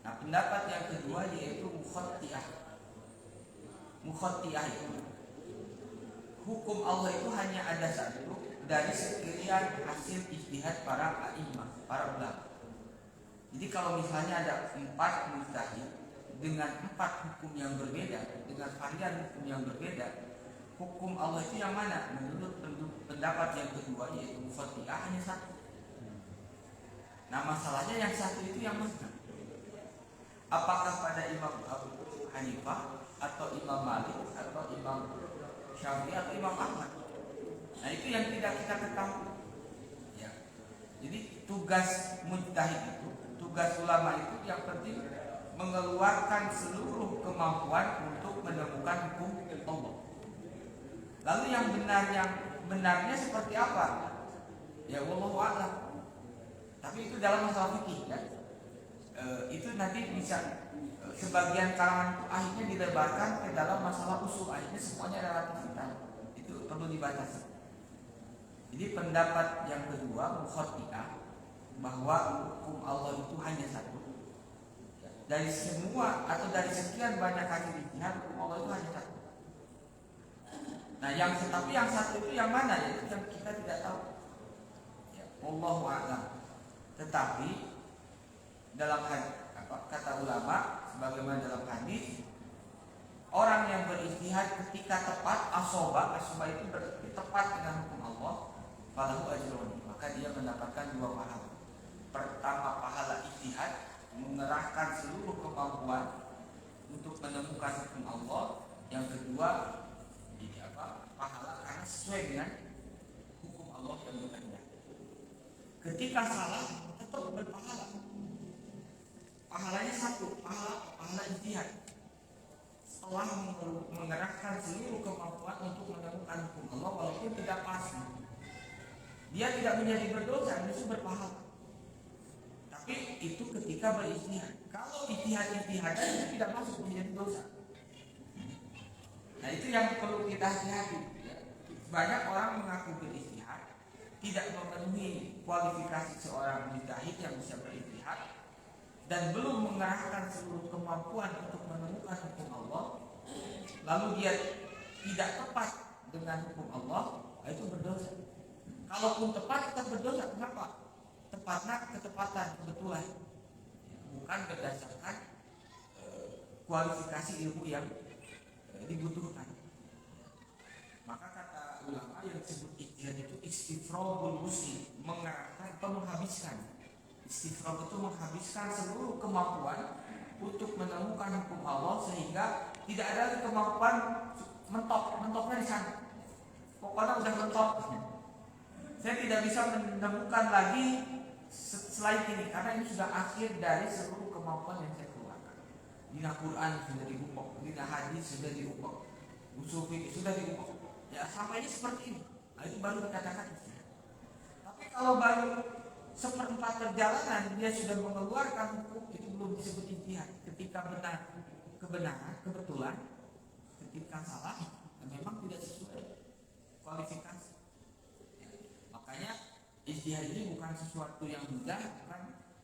Nah, pendapat yang kedua yaitu mukhattiyah. Mukhattiyah itu hukum Allah itu hanya ada satu dari sekian hasil ijtihad para a'imah, para ulama. Jadi kalau misalnya ada 4 mujtahid dengan 4 hukum yang berbeda, dengan varian hukum yang berbeda, hukum Allah itu yang mana? Menurut pendapat yang kedua yaitu mukhattiyah hanya satu. Nah, masalahnya yang satu itu yang mana? Apakah pada Imam Abu Hanifah atau Imam Malik atau Imam Syafi'i atau Imam Ahmad? Nah, itu yang tidak kita ketahui. Ya. Jadi tugas mujtahid itu, tugas ulama itu yang penting mengeluarkan seluruh kemampuan untuk menemukan hukum Allah. Lalu yang benarnya seperti apa? Ya wallahu a'lam. Tapi itu dalam masalah fikih, kan? Itu nanti bisa sebagian kalangan itu akhirnya dilebarkan ke dalam masalah usul, akhirnya semuanya relativitas. Itu perlu dibatasi. Jadi pendapat yang kedua mukhattiyah bahwa hukum Allah itu hanya satu. Dari semua atau dari sekian banyak hasil ijtihad, hukum Allah itu hanya satu. Nah, yang satu itu yang mana? Itu yang kita tidak tahu. Ya, wallahu a'lam. Tetapi dalam kata ulama sebagaimana dalam hadis, orang yang berijtihad ketika tepat asoba itu tepat dengan hukum Allah, falahu ajrun, maka dia mendapatkan 2 pahala. Pertama, pahala ijtihad, mengerahkan seluruh kemampuan untuk menemukan hukum Allah. Yang kedua, pahala karena sesuai dengan hukum Allah yang berkehendak. Ketika salah tetap berpahala. Pahalanya satu, pahala ijtihad. Setelah mengerahkan seluruh kemampuan untuk menemukan hukum Allah walaupun tidak pasti, dia tidak menjadi berdosa, justru berpahala. Tapi itu ketika berijtihad. Kalau ijtihad itu tidak masuk menjadi dosa. Nah, itu yang perlu kita hati-hati. Banyak orang mengaku berijtihad, tidak memenuhi kualifikasi seorang mujtahid yang bisa berijtihad, dan belum mengerahkan seluruh kemampuan untuk menemukan hukum Allah, lalu dia tidak tepat dengan hukum Allah, itu berdosa. Kalaupun tepat, tetap berdosa. Kenapa? Ketepatan, kebetulan, bukan berdasarkan kualifikasi ilmu yang dibutuhkan. Maka kata ulama yang disebut ijtihad itu istifragul muslim, mengerahkan atau menghabiskan. Istifrag itu menghabiskan seluruh kemampuan untuk menemukan hukum Allah sehingga tidak ada lagi kemampuan mentoknya di sana. Pokoknya udah mentok. Saya tidak bisa menemukan lagi selain ini karena ini sudah akhir dari seluruh kemampuan yang saya keluarkan. Dina Quran sudah diupok, dina hadis sudah diupok, usul fikih sudah diupok. Ya sampai ini seperti ini. Nah, itu baru dikatakan ijtihad. Tapi kalau baru 1/4 perjalanan dia sudah mengeluarkan hukum, itu belum disebut ijtihad. Ketika kebenaran, kebetulan, ketika salah, memang tidak sesuai kualifikasi. Ijtihad ini bukan sesuatu yang mudah, bukan,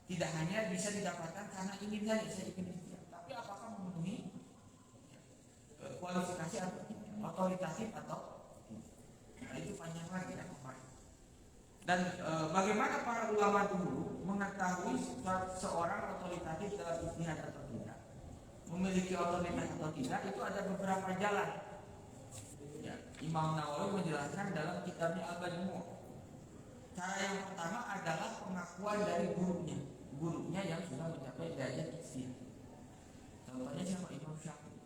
tidak hanya bisa didapatkan karena ingin saja saya ingin ijtihad, tapi apakah memenuhi kualifikasi atau otoritatif atau itu panjang lagi ya. Dan bagaimana para ulama dulu mengetahui seorang otoritatif dalam ijtihad atau tidak, memiliki otoritas atau tidak, itu ada beberapa jalan. Ya, Imam Nawawi menjelaskan dalam kitabnya Al-Majmu'. Cara yang pertama adalah pengakuan dari gurunya yang sudah mencapai derajat ijtihad. Contohnya siapa? Imam Syafi'i.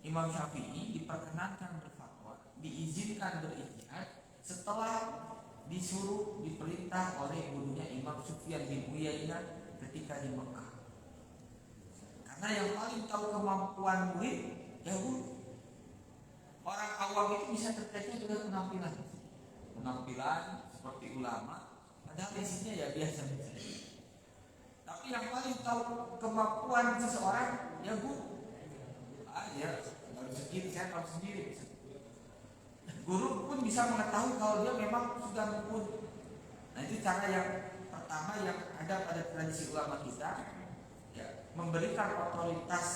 Imam Syafi'i diperkenankan berfatwa, diizinkan berijtihad setelah disuruh, diperintah oleh gurunya Imam Sufyan bin Uyainah ketika di Mekah. Karena yang paling tahu kemampuan murid ya guru. Orang awam itu bisa terkejut dengan penampilan seperti ulama, padahal isinya ya biasa-biasa. Tapi yang paling tahu kemampuan seseorang ya guru. Ya baru segini saya tahu sendiri. Guru pun bisa mengetahui kalau dia memang sudah mumpuni. Nah itu cara yang pertama yang ada pada tradisi ulama kita, ya, memberikan otoritas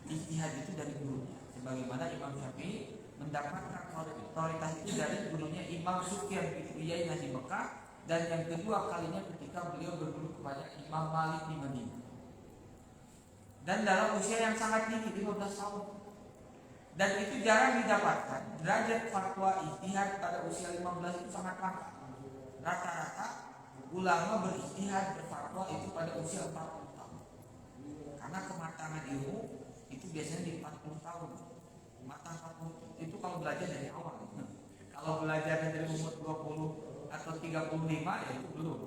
ijtihad itu dari gurunya. Sebagaimana Imam Syafi'i mendapatkan otoritas itu dari gurunya Imam Sufyan bin Uyainah di Mekah, dan yang kedua kalinya ketika beliau berguru kepada Imam Malik di Madinah. Dan dalam usia yang sangat tinggi, 15 tahun. Dan itu jarang didapatkan. Derajat fatwa ijtihad pada usia 15 itu sangat langka. Rata-rata ulama berijtihad berfatwa itu pada usia 40 tahun. Karena kematangan ilmu itu biasanya di 40 tahun. Matang 40 itu kalau belajar dari awal. Kalau belajar dari umur 20 atau 35 ya itu belum.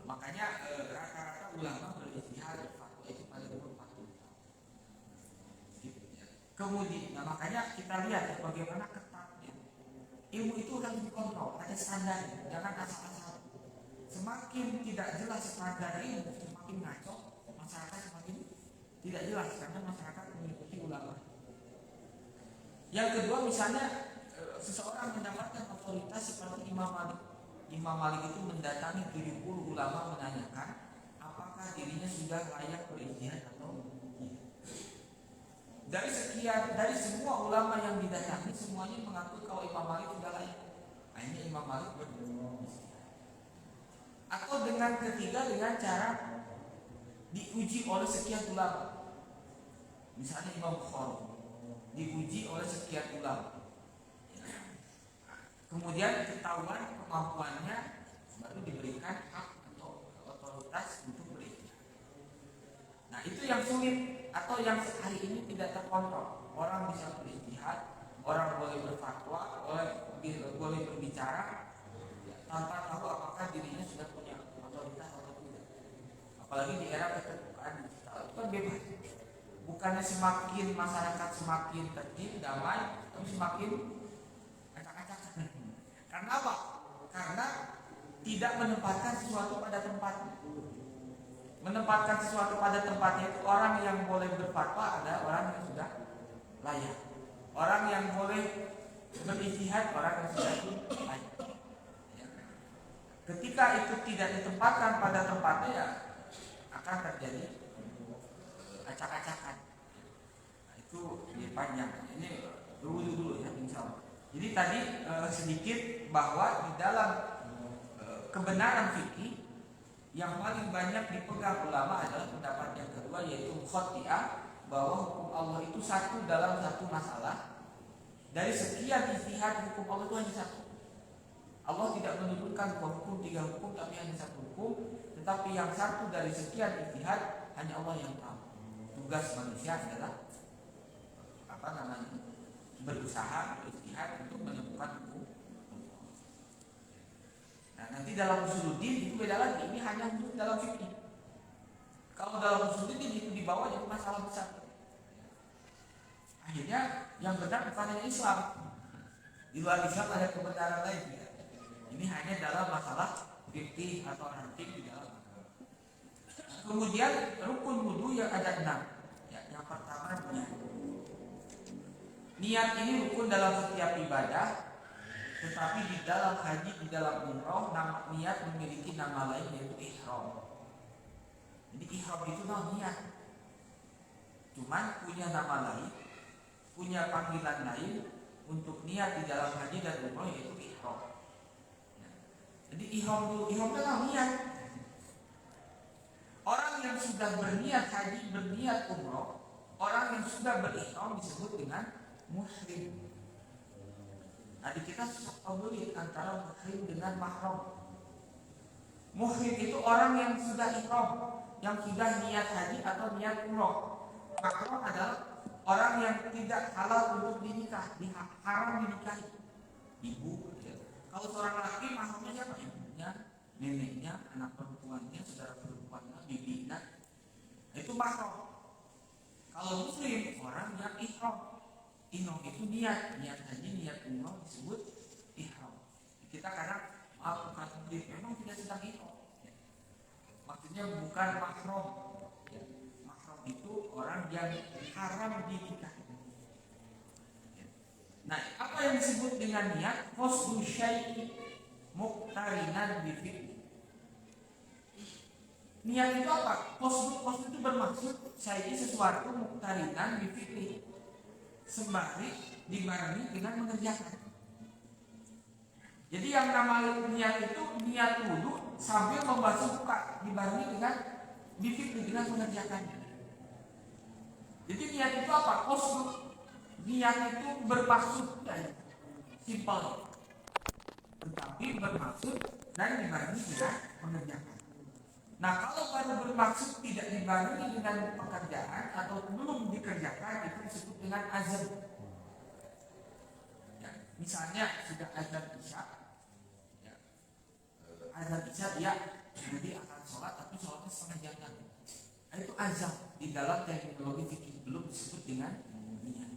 Makanya rata-rata ulama berijtihad berfatwa itu pada umur 40 tahun. Kemudian, nah makanya kita lihat bagaimana ketatnya ilmu itu harus dikontrol, ada standar, jangan asal-asal. Semakin tidak jelas standar ilmu, semakin ngaco, masyarakat semakin tidak jelas karena masyarakat mengikuti ulama. Yang kedua, misalnya seseorang mendapatkan otoritas seperti Imam Malik. Imam Malik itu mendatangi 70 ulama menanyakan apakah dirinya sudah layak berijtihad atau tidak. Dari semua ulama yang didatangi, semuanya mengaku kalau Imam Malik sudah layak. Akhirnya Imam Malik berijtihad. Atau dengan ketiga, dengan cara diuji oleh sekian ulama. Misalnya Imam Bukhari diuji oleh sekian ulama. Kemudian ketahuan kemampuannya, baru diberikan hak atau otoritas untuk berijtihad. Nah itu yang sulit atau yang hari ini tidak terkontrol. Orang bisa berijtihad, orang boleh berfatwa, boleh berbicara tanpa tahu apakah dirinya sudah punya otoritas atau tidak. Apalagi di era keterbukaan digital itu kan bebas. Bukannya semakin masyarakat semakin tertib, damai, tapi semakin acak-acakan. Karena apa? Karena tidak menempatkan sesuatu pada tempatnya. Menempatkan sesuatu pada tempatnya itu orang yang boleh berfatwa adalah orang yang sudah layak. Orang yang boleh berijtihad orang yang sudah layak. Ya. Ketika itu tidak ditempatkan pada tempatnya, ya akan terjadi acak-acakan. Nah, itu panjang. Ini dulu ya, insya. Jadi tadi sedikit bahwa di dalam kebenaran fikih yang paling banyak dipegang ulama adalah pendapat yang kedua, yaitu mukhattiyah, bahwa hukum Allah itu satu dalam satu masalah. Dari sekian ijtihad, hukum Allah itu hanya satu. Allah tidak menyebutkan dua hukum, tiga hukum, tapi hanya satu hukum. Tetapi yang satu dari sekian ijtihad hanya Allah yang tahu. Tugas manusia adalah berusaha, berijtihad untuk menemukan hukum. Nah, nanti dalam usuluddin itu beda lagi. Ini hanya untuk dalam fikih. Kalau dalam usuluddin itu dibawa jadi masalah besar. Akhirnya yang benar bukan hanya Islam. Di luar Islam ada kebenaran lain. Ini hanya dalam masalah fikih atau arti di dalam. Kemudian rukun wudu yang ada 6. Ya, yang pertama niat. Niat ini rukun dalam setiap ibadah. Tetapi di dalam haji, di dalam umroh, niat memiliki nama lain yaitu ihram. Jadi ihram itu niat. Cuman punya nama lain, punya panggilan lain untuk niat di dalam haji dan umroh yaitu ihram. Jadi ihram itu niat. Orang yang sudah berniat haji, berniat umroh, orang yang sudah berihram disebut dengan muhrim. Nah, di kita sulit antara muhrim dengan mahram. Muhrim itu orang yang sudah ihram, yang sudah niat haji atau niat umroh. Mahram adalah orang yang tidak halal untuk dinikah, haram dinikahi. Ibu, ya. Kalau seorang laki mahramnya siapa? Ibunya, neneknya, anak perempuannya, saudara perempuannya, bibinya. Itu mahram. Kalau muslim, orang yang ihram. Ihram itu niat haji, niat umroh disebut ihram. Kita kadang bukan muslim, memang tidak sedang ihram. Maksudnya bukan mahram. Mahram itu orang yang haram dinikahi. Nah, apa yang disebut dengan niat? Qasdu syai'i muqtarinan bi fi'li. Niat itu apa? Qasdu itu bermaksud syai'i sesuatu muqtarinan bi fi'li. Sembari dibarengi dengan mengerjakan. Jadi yang namanya niat itu niat wudu sambil membasuh muka dibarengi dengan bifitri dengan mengerjakannya. Jadi niat itu apa? Qasdu. Niat itu bermaksud simpel, tetapi bermaksud dan dibarengi dengan mengerjakan. Nah, kalau baru bermaksud tidak dibarengi dengan pekerjaan atau belum dikerjakan, itu disebut dengan azam. Ya, misalnya sudah azan isya, ya, azan isya dia nanti akan sholat, tapi sholatnya setengah jam. Nah, itu azam. Di dalam teknologi fikih belum disebut dengan niat.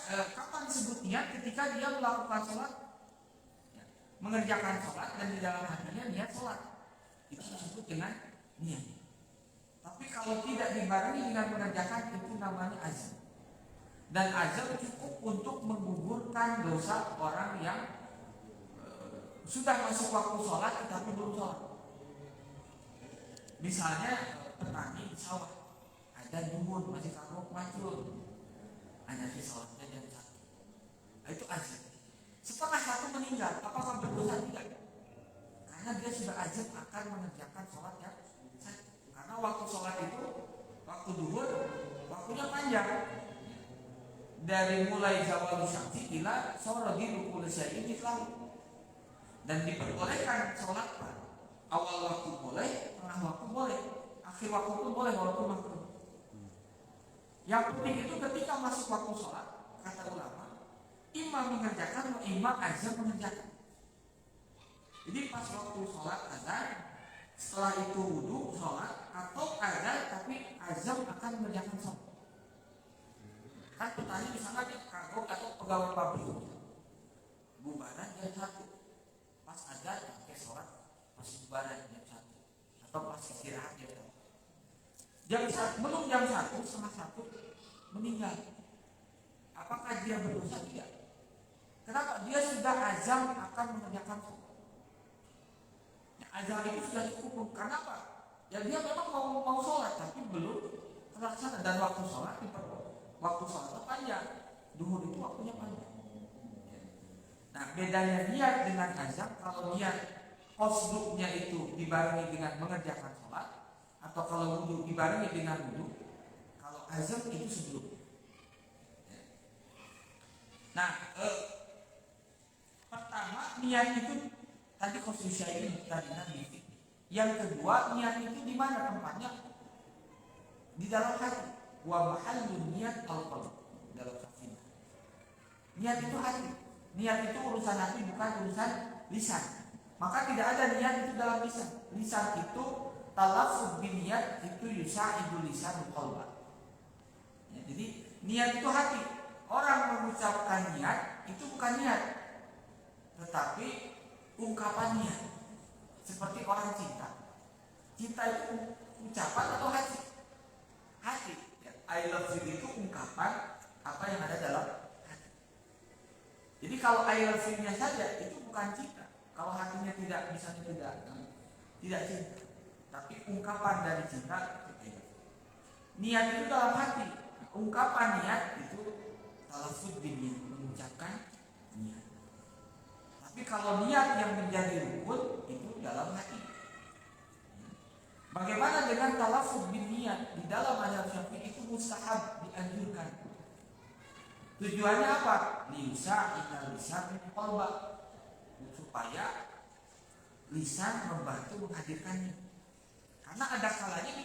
Kapan disebut niat? Ketika dia melakukan sholat, ya, mengerjakan sholat dan di dalam hatinya niat sholat, itu disebut dengan niat. Tapi kalau tidak dibarengi dengan mengerjakan, itu namanya azam. Dan azam cukup untuk menggugurkan dosa orang yang sudah masuk waktu sholat tetapi belum sholat. Misalnya petani di sawah, ada dumun masih kagok macul, hanya di sholatnya jam 1. Nah, itu azam. Setengah 1 meninggal, apakah berdosa? Tidak. Karena dia sudah azam akan mengerjakan sholat yang satu. Karena waktu sholat itu, waktu duhur, waktunya panjang. Dari mulai zawal syamsi ila sore di rukun syai'in islam. Dan diperbolehkan sholat awal waktu boleh, tengah waktu boleh, akhir waktu pun boleh walaupun makruh. Yang penting itu ketika masuk waktu sholat, kata ulama, imam mengerjakan, imam azam mengerjakan. Jadi pas waktu sholat azan, setelah itu wudu sholat, atau azan tapi azam akan mengerjakan sholat. Kan petani misalnya dia kagok atau pegawai pabrik, bubaran jam 1, pas azan pakai sholat, pas bubaran jam 1, atau pas istirahat jam 1. Belum jam 1, setengah 1 meninggal. Apakah dia berdosa? Tidak. Kenapa? Dia sudah azam akan mengerjakan sholat. Azam itu sudah cukup. Kenapa? Ya dia memang mau sholat tapi belum terlaksana. Dan waktu sholat itu panjang. Duhur itu waktunya panjang. Nah, bedanya niat dengan azam, kalau niat qasduknya itu dibarengi dengan mengerjakan sholat, atau kalau wudu dibarengi dengan wudu, kalau azam itu sebelum. Nah, pertama niat itu tadi qasdu syai'in muqtarinan bi fi'li. Yang kedua, niat itu di mana tempatnya? Di dalam hati. Wa mahallun niat al-qalb, dalam safinah. Niat itu hati. Niat itu urusan hati, bukan urusan lisan. Maka tidak ada niat itu dalam lisan. Lisan itu talaffuz bin niat itu yusa'idu lisanul qalba. Ya, jadi niat itu hati. Orang mengucapkan niat itu bukan niat, tetapi ungkapan niat. Seperti orang cinta. Cinta itu ucapan atau hati? Hati. I love you itu ungkapan apa yang ada dalam hati. Jadi kalau I love you-nya saja itu bukan cinta. Kalau hatinya tidak, misalnya tidak cinta, tapi ungkapan dari cinta itu. Niat itu dalam hati. Ungkapan niat itu talafud bin, mengucapkan niat. Tapi kalau niat yang menjadi rukun itu dalam hati. Bagaimana dengan talafud bin niat? Di dalam mazhab Syafi'i itu mustahab, dianjurkan. Tujuannya apa? Liusa lisan qalba, supaya lisan membantu menghadirkannya. Karena ada kalanya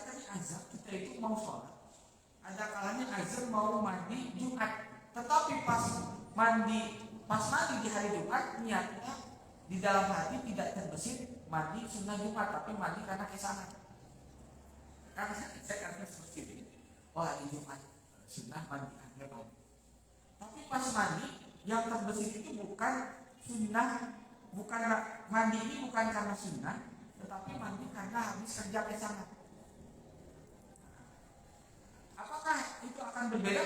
tadi azab kita itu mau sholat, ada kalanya azab mau mandi Jumat, tetapi pas mandi di hari Jumat niatnya di dalam hati tidak terbesit mandi sunnah Jumat, tapi mandi karena kesangan. Karena seperti ini. Wah, hari Jumat sunnah mandi akhir mandi. Tapi pas mandi yang terbesit itu bukan sunnah, bukan mandi ini bukan karena sunnah, tetapi mandi karena habis kerja kesangan. Apakah itu akan berbeda?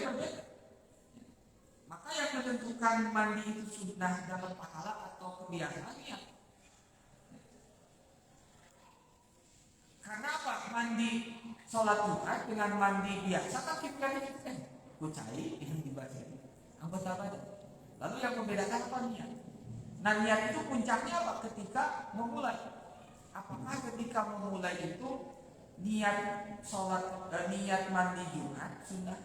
Maka yang menentukan mandi itu sunnah dapat pahala atau kebiasaannya. Karena apa? Mandi sholat Jumat dengan mandi biasa kan kiblatnya itu kan kucai yang dibaca anggota badan. Lalu yang membedakan apa niat? Nah, niat itu puncaknya apa? Ketika memulai. Apakah ketika memulai itu niat sholat dan niat mandi Jumat sunnah,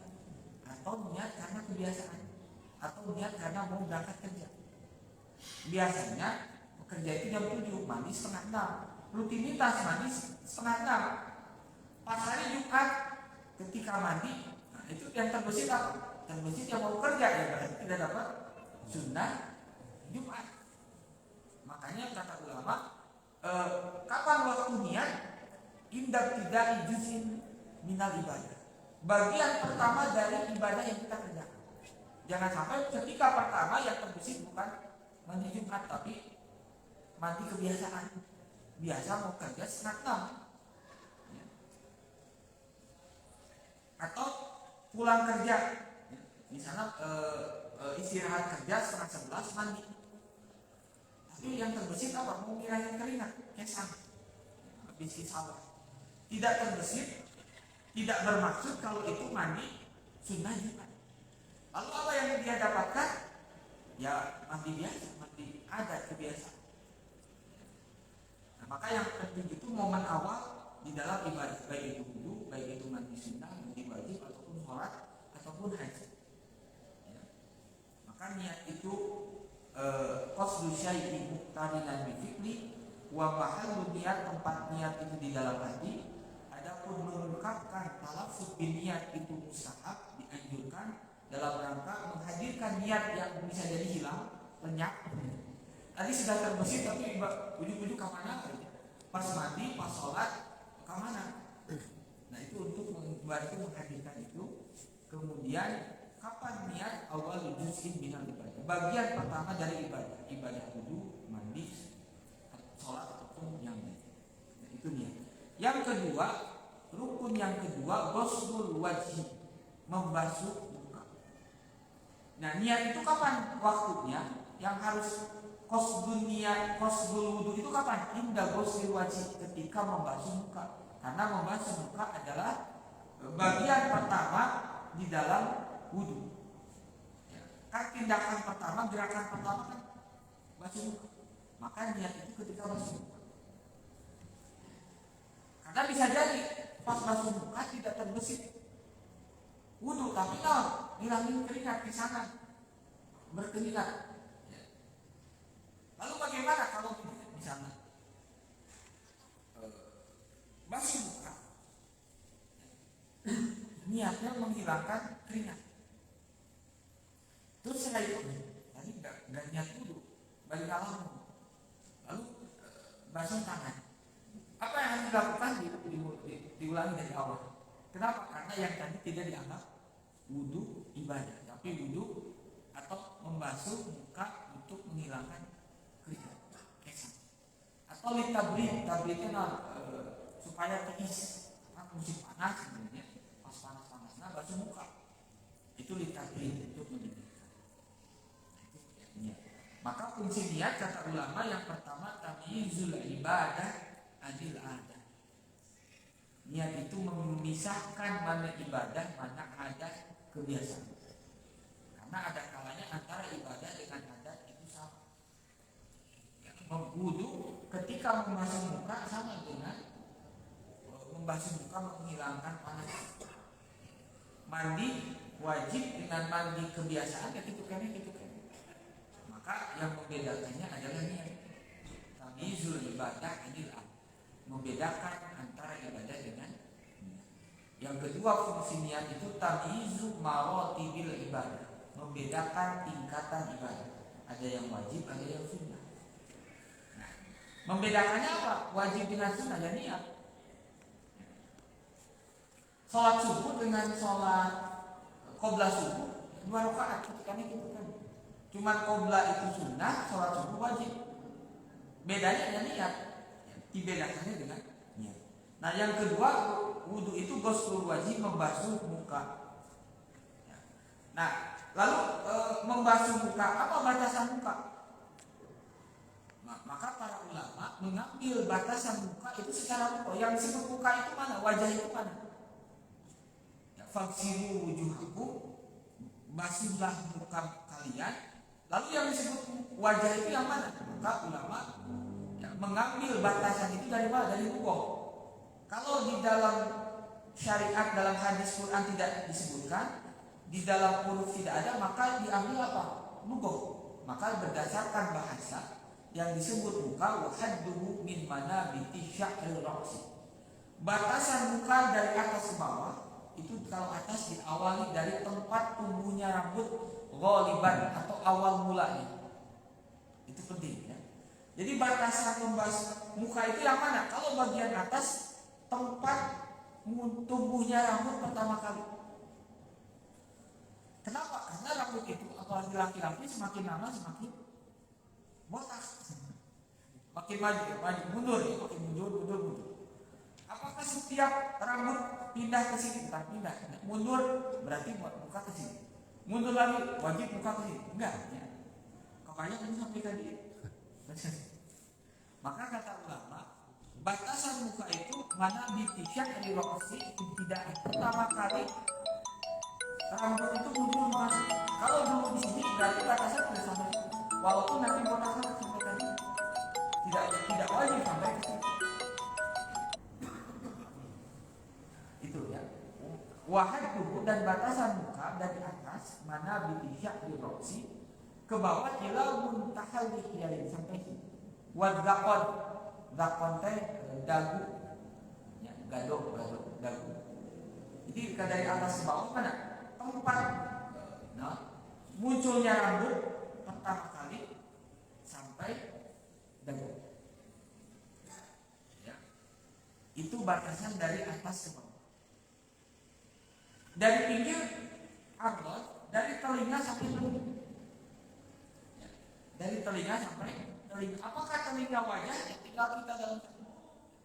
atau niat karena kebiasaan, atau niat karena mau berangkat kerja? Biasanya kerja itu jam 7, mandi setengah 6. Rutinitas mandi setengah 6. Pas hari Jumat ketika mandi, nah itu yang terbesit apa? Terbesit yang mau kerja, ya berarti tidak dapat sunnah Jumat. Makanya kata ulama, kapan waktu niat? Indah tidak izin minal ibadah. Bagian pertama dari ibadah yang kita kerjakan. Jangan sampai ketika pertama yang terbesit bukan mandi Jumat, tapi mandi kebiasaan. Biasa mau kerja setengah 6 ya. Atau pulang kerja, misalnya istirahat kerja setengah 11 mandi. Tapi yang terbesit apa? Mau ngilangin keringat, kesan, habis salah. Tidak terbesit, tidak bermaksud kalau itu mandi sunnah Jumat. Lalu apa yang dia dapatkan? Ya mandi biasa, mandi adat kebiasaan. Nah, maka yang penting itu momen awal di dalam ibadah, baik itu wudu, baik itu mandi sunnah, mandi wajib, ataupun sholat, ataupun haji. Ya. Maka niat itu qasdu syai'i muqtarinan bi fi'li wa mahallu niat, tempat niat itu di dalam hati. Adapun mengungkapkan talafuz bin niat itu mustahab, dianjurkan dalam rangka menghadirkan niat yang bisa jadi hilang, lenyap. Tadi sudah terbesit tapi ujung-ujung ke mana? Pas mandi, pas sholat, ke mana? Nah itu untuk membantu menghadirkan itu. Kemudian kapan niat? Awal juz'in minal ibadah. Bagian pertama dari ibadah wudu, mandi, sholat ataupun yang lain. Nah, itu niat. Yang kedua, rukun yang kedua, ghuslul wajhi, membasuh muka. Nah, niat itu kapan waktunya? Yang harus qasdun niat, qasdul wudu itu kapan? Inda ghuslil wajhi, ketika membasuh muka. Karena membasuh muka adalah bagian pertama di dalam wudu. Kan tindakan pertama, gerakan pertama kan basuh muka. Maka niat itu ketika basuh muka. Karena bisa jadi pas basuh muka tidak terbesit wudu, tapi kalau ngilangin keringat di sana berkeringat. Lalu bagaimana kalau di sana basuh muka, niatnya menghilangkan keringat. Terus setelah itu tadi nggak niat wudu, balik alam, lalu basuh tangan. Apa yang harus dilakukan? Diulangi dari awal. Kenapa? Karena yang tadi tidak dianggap wudu ibadah, tapi wudu atau membasuh muka untuk menghilangkan keringat, atau tabritnya supaya tiis. Kan musim panas sebenarnya, pas panas-panasnya basuh muka. Itu litabrit untuk mendidihkan. Maka fungsi niat kata ulama yang pertama tamyizul ibadah anil adat. Niat itu memisahkan mana ibadah, mana adat kebiasaan. Karena ada kalanya antara ibadah dengan adat itu sama. Ya, wudu ketika membasuh muka sama dengan membasuh muka menghilangkan panas. Mandi wajib dengan mandi kebiasaan ya gitu kan. Maka yang membedakannya adalah niat. Tamyizul ibadah anil adat. Membedakan antara ibadah dengan niat. Yang kedua fungsi niat itu tamyizu maratibil ibadah. Membedakan tingkatan ibadah. Ada yang wajib, ada yang sunnah. Nah, membedakannya apa? Wajib dengan sunnah ya niat. Sholat subuh dengan sholat qobla subuh 2 rakaat kan gitu kan. Cuman qobla itu sunnah, sholat subuh wajib. Bedanya ya niat. Dibedakannya dengan niat. Nah yang kedua wudu itu ghuslul wajib membasuh muka. Nah lalu membasuh muka apa batasan muka? Maka para ulama mengambil batasan muka itu secara muka. Yang disebut muka itu mana? Wajah itu mana? Faksiru wujuhakum, basuhlah muka kalian. Lalu yang disebut wajah itu yang mana? Maka ulama mengambil batasan itu dari mana? Dari hukum. Kalau di dalam syariat, dalam hadis Quran tidak disebutkan, di dalam huruf tidak ada, maka diambil apa? Hukum. Maka berdasarkan bahasa yang disebut muka, wahadduhu min manabiti sya'ril ra'si. Batasan muka dari atas ke bawah itu kalau atas diawali dari tempat tumbuhnya rambut ghaliban atau awal mulanya. Itu penting ya. Jadi batasan membasuh muka itu yang mana? Kalau bagian atas tempat tumbuhnya rambut pertama kali. Kenapa? Karena rambut itu apalagi laki-laki semakin lama semakin botak. Makin maju mundur ya, makin mundur. Apakah setiap rambut pindah ke sini? Bukan pindah, mundur berarti muka ke sini. Mundur lagi wajib muka ke sini. Enggak ya. Makanya ini sampai tadi. Maka kata ulama, batasan muka itu mana bitisyak dari rokasi tidak pertama kali rambut itu mundur masuk. Kalau dulu di sini berarti batasan sudah sampai sini. Walaupun nanti botaknya sampai tadi tidak wajib sampai ke sini. Itu ya. Wahadu dan batasan muka dari atas mana bitisyak dari rokasi ke bawah ila muntahal dikhiyarin sampai sini. Wadzakon, zakon teh dagu, ya, dagu. Jadi dari atas ke bawah mana? Tempat munculnya rambut pertama kali sampai dagu. Ya. Itu batasan dari atas ke bawah. Dari pinggir arlot, dari telinga sampai telinga. Ya. Dari telinga sampai telinga. Apakah telinga wajah? Ya, tinggal kita dalam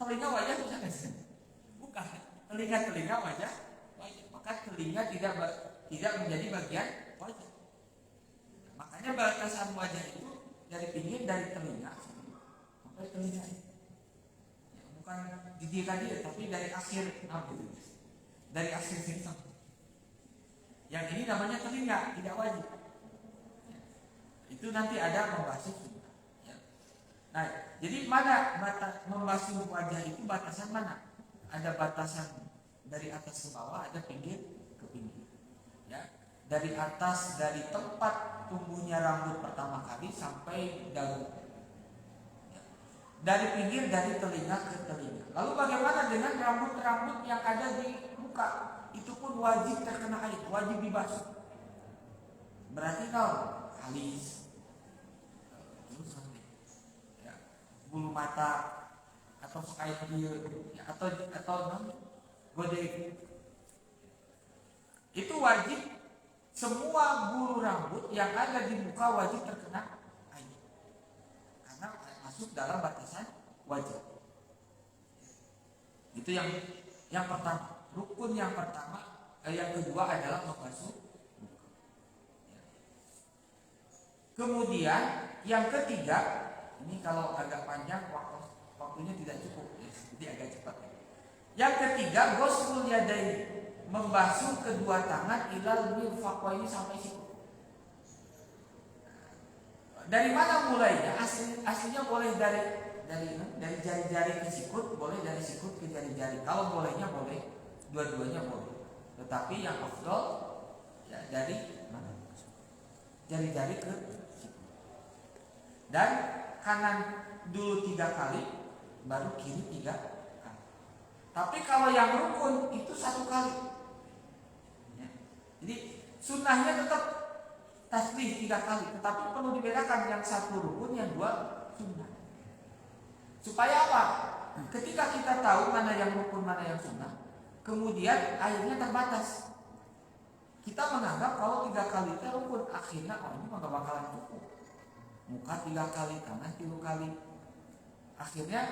telinga wajah bisa nggak? Bukan. Telinga wajah. Maka telinga tidak menjadi bagian wajah. Makanya batasan wajah itu dari pinggir dari telinga sampai telinga. Ya, bukan gigi tadi, tapi dari akhir rambut. Dari akhir sini sampai. Yang ini namanya telinga, tidak wajib. Ya. Itu nanti ada membasuh. Ya. Nah, jadi mana membasuh wajah itu batasan mana? Ada batasan dari atas ke bawah, ada pinggir ke pinggir. Ya. Dari atas, dari tempat tumbuhnya rambut pertama kali sampai dagu. Ya. Dari pinggir, dari telinga ke telinga. Lalu bagaimana dengan rambut-rambut yang ada di muka? Itu pun wajib terkena air, wajib dibasuh. Berarti kalau alis, terus ya, bulu mata atau air ya, atau godek, itu wajib. Semua bulu rambut yang ada di muka wajib terkena air, karena masuk dalam batasan wajib. Itu yang pertama. Rukun yang pertama, yang kedua adalah membasuh muka. Ya. Kemudian yang ketiga, ini kalau agak panjang waktunya tidak cukup, jadi agak cepat. Yang ketiga, ghuslul yadaini, membasuh kedua tangan ilal mirfaqaini sampai siku. Dari mana mulainya? Aslinya boleh dari jari-jari ke sikut, boleh dari sikut ke jari-jari. Kalau bolehnya boleh, dua-duanya boleh. Tetapi yang afdal ya dari mana? Jari-jari ke sikut. Dan kanan dulu 3 kali, baru kiri 3 kali. Tapi kalau yang rukun itu 1 kali. Ya. Jadi sunnahnya tetap tasbih 3 kali, tetapi perlu dibedakan yang 1 rukun, yang 2 sunnah. Supaya apa? Ketika kita tahu mana yang rukun, mana yang sunnah, kemudian akhirnya terbatas. Kita menganggap kalau 3 kali itu rukun, akhirnya ini nggak bakalan cukup. Muka 3 kali, tangan 3 kali. Akhirnya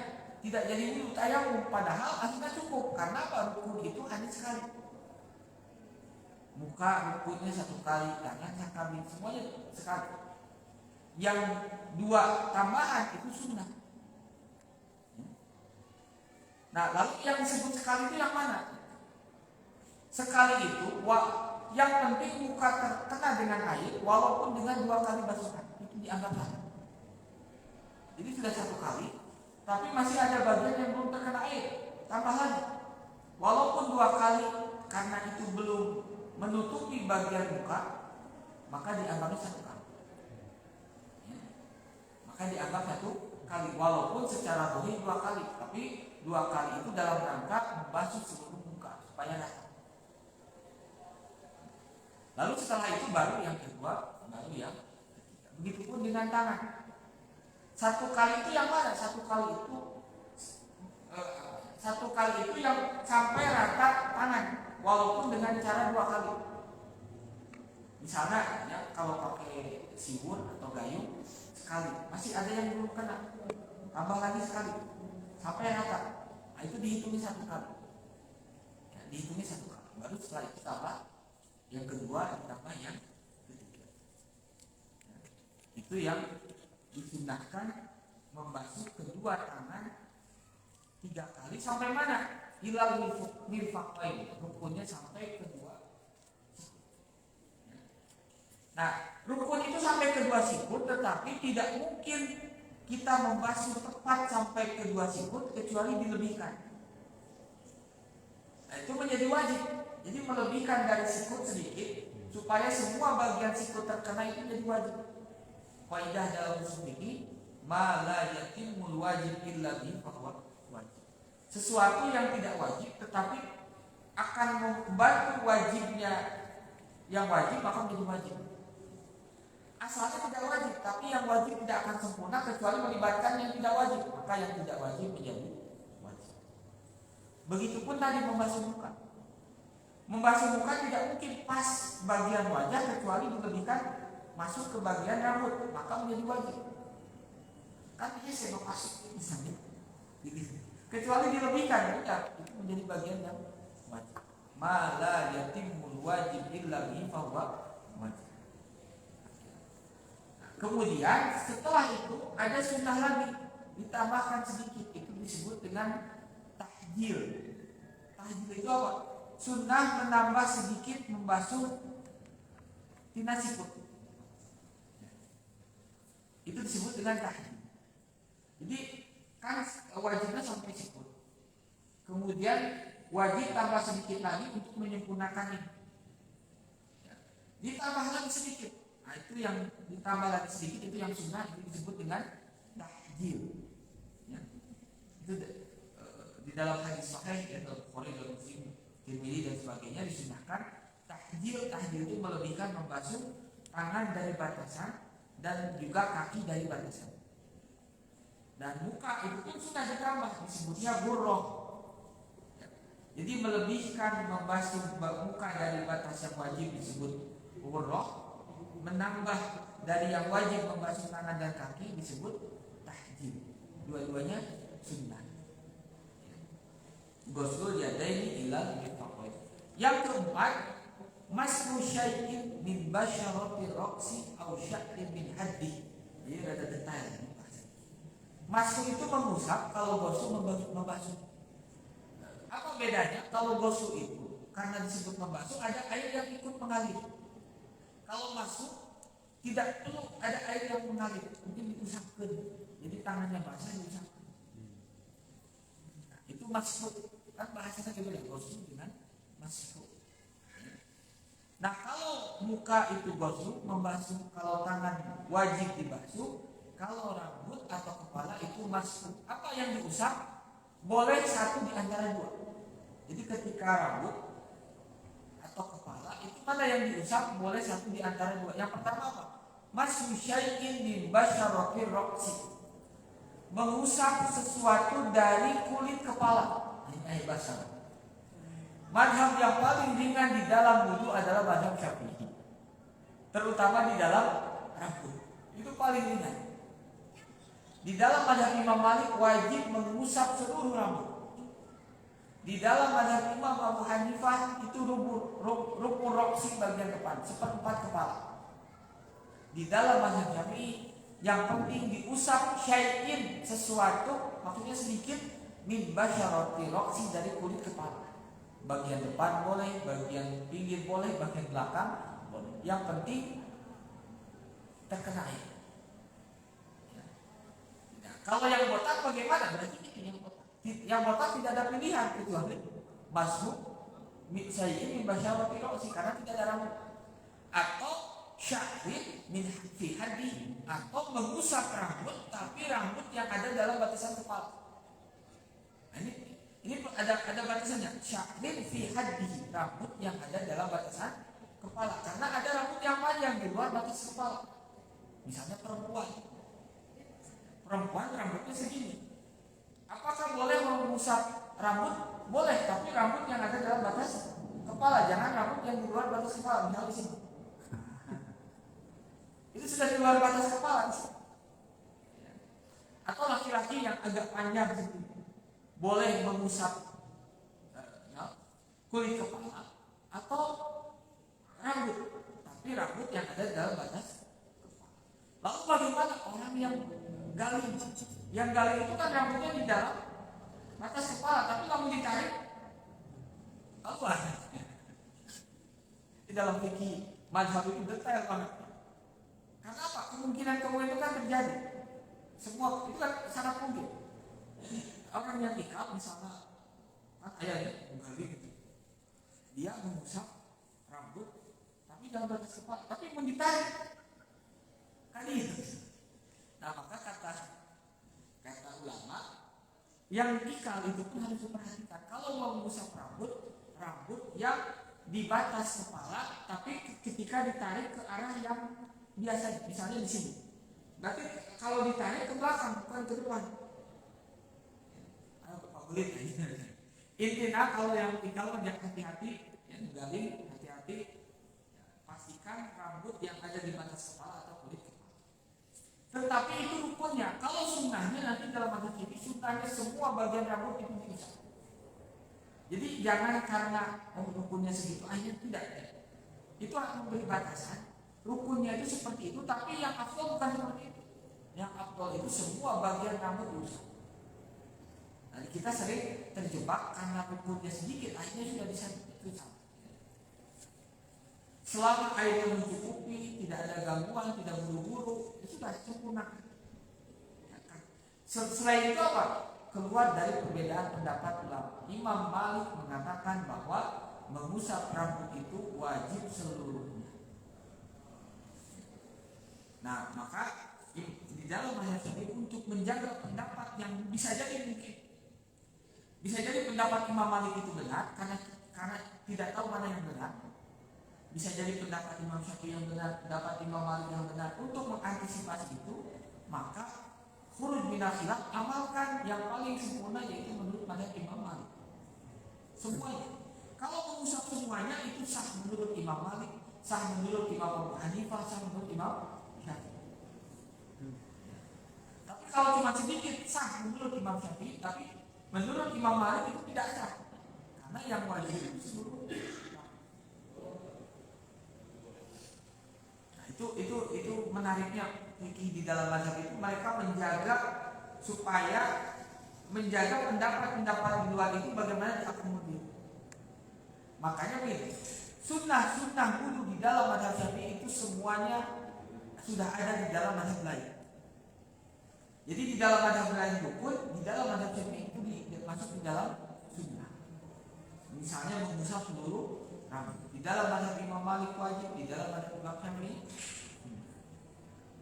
tidak jadi wudhu tayamum, padahal akhirnya cukup. Karena apa? Rukun itu hanya sekali. Muka rukunnya 1 kali, tangan 1 kali, semuanya sekali. Yang 2 tambahan itu sunnah. Nah, lalu yang disebut sekali itu yang mana? Sekali itu, yang penting muka terkena dengan air, walaupun dengan 2 kali basuhan, itu dianggap sah. Jadi sudah 1 kali, tapi masih ada bagian yang belum terkena air, tambah lagi. Walaupun 2 kali, karena itu belum menutupi bagian muka, maka dianggapnya 1 kali. Ya. Maka dianggap 1 kali, walaupun secara zahir 2 kali, tapi 2 kali itu dalam rangka membasuh seluruh muka supaya rata. Lalu setelah itu baru yang kedua, baru yang ketiga. Begitupun dengan tangan. 1 kali itu yang mana? 1 kali itu 1 kali itu yang sampai rata tangan, walaupun dengan cara 2 kali. Misalnya ya, kalau pakai siwur atau gayung sekali, masih ada yang belum kena, tambah lagi sekali sampai rata. Nah, itu dihitungi 1 kali. Ya, dihitungi 1 kali. Baru setelah itu tambah yang kedua, ditambah yang ketiga. Ya, itu yang disunahkan membasuh kedua tangan 3 kali sampai mana? Ilal mirfaqain, rukunnya sampai kedua sikut. Nah, rukun itu sampai kedua sikut, tetapi tidak mungkin kita membasuh tepat sampai kedua sikut kecuali dilebihkan. Nah, itu menjadi wajib. Jadi melebihkan dari sikut sedikit supaya semua bagian sikut terkena itu jadi wajib. Kaidah dalam usul fikih, ma la yatimul wajib illa bi fahuwa wajib. Sesuatu yang tidak wajib tetapi akan membantu wajibnya yang wajib, maka menjadi wajib. Asalnya tidak wajib, tapi yang wajib tidak akan sempurna kecuali melibatkan yang tidak wajib, maka yang tidak wajib menjadi wajib. Begitupun tadi membasuh muka. Membasuh muka tidak mungkin pas bagian wajah kecuali dilebihkan masuk ke bagian rambut, maka menjadi wajib. Kan ini sendok masuk misalnya, kecuali dilebihkan, ya, itu menjadi bagian yang wajib. Ma la yatimul wajib illa bi fahuwa wajib. Kemudian setelah itu ada sunnah lagi, ditambahkan sedikit, itu disebut dengan tahjil. Tahjil itu apa? Sunnah menambah sedikit membasuh tina sikut. Itu disebut dengan tahjil. Jadi kan wajibnya sampai sikut. Kemudian wajib tambah sedikit lagi untuk menyempurnakan ini. Ditambah lagi sedikit. Nah, itu yang ditambah lagi sedikit, itu yang sunnah, itu disebut dengan tahjil. Ya. Itu di dalam hadis sahih atau Bukhari dan Muslim, Tirmidzi dan sebagainya disunahkan tahjil. Tahjil itu melebihkan membasuh tangan dari batasan dan juga kaki dari batasan. Dan muka itu pun sudah ditambah, disebutnya burroh. Ya. Jadi melebihkan membasuh muka dari batas yang wajib disebut burroh, menambah dari yang wajib membasuh tangan dan kaki disebut tahjil. Dua-duanya sunnah. Ghuslul yadaini ilal mirfaqain. Yang keempat, masru syai'in min basyarati raqsi aw sya'rin min haddi. Jadi ada detail. Masru itu mengusap, kalau gosok membasuh. Apa bedanya? Kalau gosok itu karena disebut membasuh ada air yang ikut mengalir. Kalau masuk tidak perlu ada air yang mengalir, mungkin diusapkan. Jadi tangannya basah diusapkan. Nah, itu masuk. Kan bahasanya juga ya, gosok dengan masuk. Nah kalau muka itu gosok membasuh, kalau tangan wajib dibasuh, kalau rambut atau kepala itu masuk. Apa yang diusap? Boleh satu di antara dua. Jadi ketika rambut atau kepala itu mana yang diusap? Boleh satu di antara dua. Yang pertama apa? Mashu syai'in min basyarati raqsi. Mengusap sesuatu dari kulit kepala. Ini basah. Mazhab yang paling ringan di dalam wudu adalah mazhab Syafi'i. Terutama di dalam rambut. Itu paling ringan. Di dalam mazhab Imam Malik wajib mengusap seluruh rambut. Di dalam mazhab Imam Abu Hanifah itu rukun roksi bagian depan, seperempat kepala. Di dalam mazhab Syafi'i yang penting diusap syai'in sesuatu, maksudnya sedikit, min basyarati roksi dari kulit kepala. Bagian depan boleh, bagian pinggir boleh, bagian belakang boleh. Yang penting terkena air. Kalau yang botak bagaimana? Berarti itu yang botak. Yang botak tidak ada pilihan kecuali masuk syai'in min basyarati ra'si karena tidak ada rambut. Atau sya'rin min fi haddi, atau mengusap rambut tapi rambut yang ada dalam batasan kepala. Nah, ini ada batasannya. Sya'rin fi haddi, rambut yang ada dalam batasan kepala. Karena ada rambut yang panjang di luar batas kepala. Misalnya perempuan rambutnya segini. Apakah boleh mengusap rambut? Boleh, tapi rambut yang ada dalam batas kepala, jangan rambut yang di luar batas kepala. Misalnya di sini. Itu sudah di luar batas kepala. Atau laki-laki yang agak panjang segini, boleh mengusap kulit kepala atau rambut, tapi rambut yang ada dalam batas kepala. Lalu bagaimana orang yang galing? Yang galing itu kan rambutnya di dalam batas kepala, tapi kamu ditarik apa? Di dalam fikih mazhab itu detail banget. Karena apa? Kemungkinan itu kan terjadi. Semua itu kan sangat mungkin. Orang yang nikah misalnya, kan ayahnya menggaling gitu, dia mengusap rambut, tapi dalam batas kepala, tapi mau ditarik kali itu. Nah maka kata ulama yang nikah itu pun harus diperhatikan. Kalau mau mengusap rambut yang di batas kepala, tapi ketika ditarik ke arah yang biasa, misalnya di sini, berarti kalau ditarik ke belakang bukan ke depan. Intinya kalau yang tinggal hati-hati, yang galing hati-hati, pastikan rambut yang ada di batas kepala atau kulit kepala. Tetapi itu rukunnya. Kalau sunnahnya nanti dalam hadis ini, sunnahnya semua bagian rambut itu diusap. Jadi jangan karena rukunnya segitu aja, tidak. Itu akan memberi batasan. Rukunnya itu seperti itu, tapi yang afdal bukan seperti itu. Yang afdal itu semua bagian rambut diusap. Nah, kita sering terjebak karena rukunnya sedikit, akhirnya sudah bisa diusap. Selama airnya mencukupi, tidak ada gangguan, tidak buru-buru, itu sudah sempurna. Selain itu apa? Keluar dari perbedaan pendapat ulama. Imam Malik mengatakan bahwa mengusap rambut itu wajib seluruhnya. Nah, maka di dalam ayat ini untuk menjaga pendapat yang bisa jadi mungkin, bisa jadi pendapat Imam Malik itu benar karena tidak tahu mana yang benar. Bisa jadi pendapat Imam Syafi'i yang benar, pendapat Imam Malik yang benar. Untuk mengantisipasi itu, maka khuruj minal khilaf, amalkan yang paling sempurna yaitu menurut mazhab Imam Malik. Semuanya. Kalau mengusap semuanya itu sah menurut Imam Malik, sah menurut Imam Abu Hanifah, sah menurut Imam Syafi'i. Tapi kalau cuma sedikit sah menurut Imam Syafi'i, tapi menurut Imam Malik itu tidak sah. Karena yang wajib itu seluruh. Itu menariknya fikih di dalam mazhab itu, mereka menjaga supaya menjaga pendapat-pendapat di luar itu bagaimana diakomodir. Makanya begini, sunnah wudu di dalam mazhab Syafi'i itu semuanya sudah ada di dalam mazhab lain. Jadi di dalam mazhab lain itu pun, di dalam mazhab Syafi'i itu masuk di dalam sunnah. Misalnya mengusap seluruh rambut. Di dalam mazhab Imam Malik wajib, di dalam mazhab Imam Syafi'i.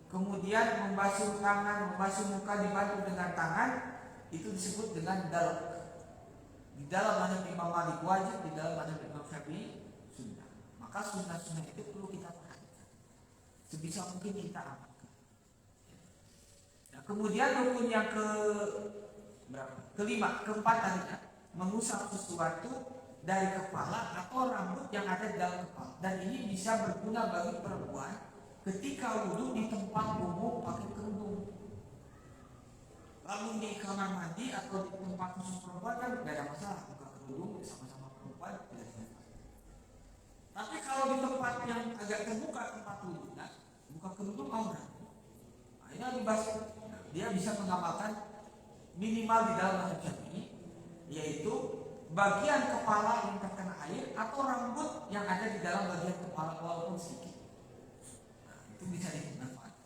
Kemudian membasuh tangan, membasuh muka dibantu dengan tangan, itu disebut dengan dalak. Di dalam mazhab Imam Malik wajib, di dalam mazhab Imam Syafi'i sunnah. Maka sunnah-sunnah itu perlu kita perhatikan. Sebisa mungkin kita amalkan. Nah, kemudian rukun yang keempat tadinya, mengusap sesuatu dari kepala atau rambut yang ada di dalam kepala. Dan ini bisa berguna bagi perempuan ketika wudhu di tempat umum pakai kerudung. Lalu di kamar mandi atau di tempat khusus perempuan kan tidak ada masalah, buka kerudung sama-sama perempuan tidak ada masalah. Tapi kalau di tempat yang agak terbuka tempat wudhunya, buka kerudung aurat. Nah, ini dibahas, dia bisa mengamalkan minimal di dalam mazhab Syafi'i, yaitu bagian kepala yang terkena air atau rambut yang ada di dalam bagian kepala walaupun sedikit. Itu bisa dimanfaatkan.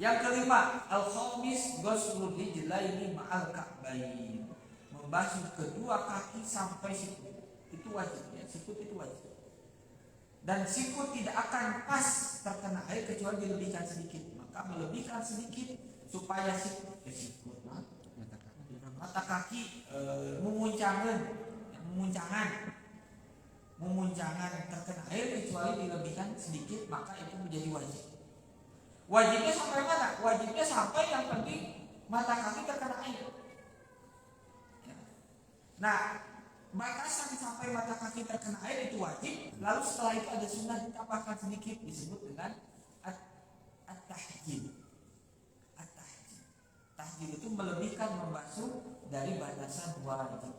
Yang kelima, al-khamis ghuslul rijlaini ma'al ka'bain. Membasuh kedua kaki sampai sikut. Itu wajib ya, sikut itu wajib. Dan sikut tidak akan pas terkena air kecuali dilebihkan sedikit. Maka melebihkan sedikit supaya mata kaki memuncangan terkena air kecuali dilebihkan sedikit, maka itu menjadi wajib. Wajibnya sampai mana? Wajibnya sampai yang penting mata kaki terkena air. Nah, batasan sampai mata kaki terkena air itu wajib. Lalu setelah itu ada sunnah ditambahkan sedikit, disebut dengan at-tahjil. Tahjil itu melebihkan, membasuh dari batasan wajib.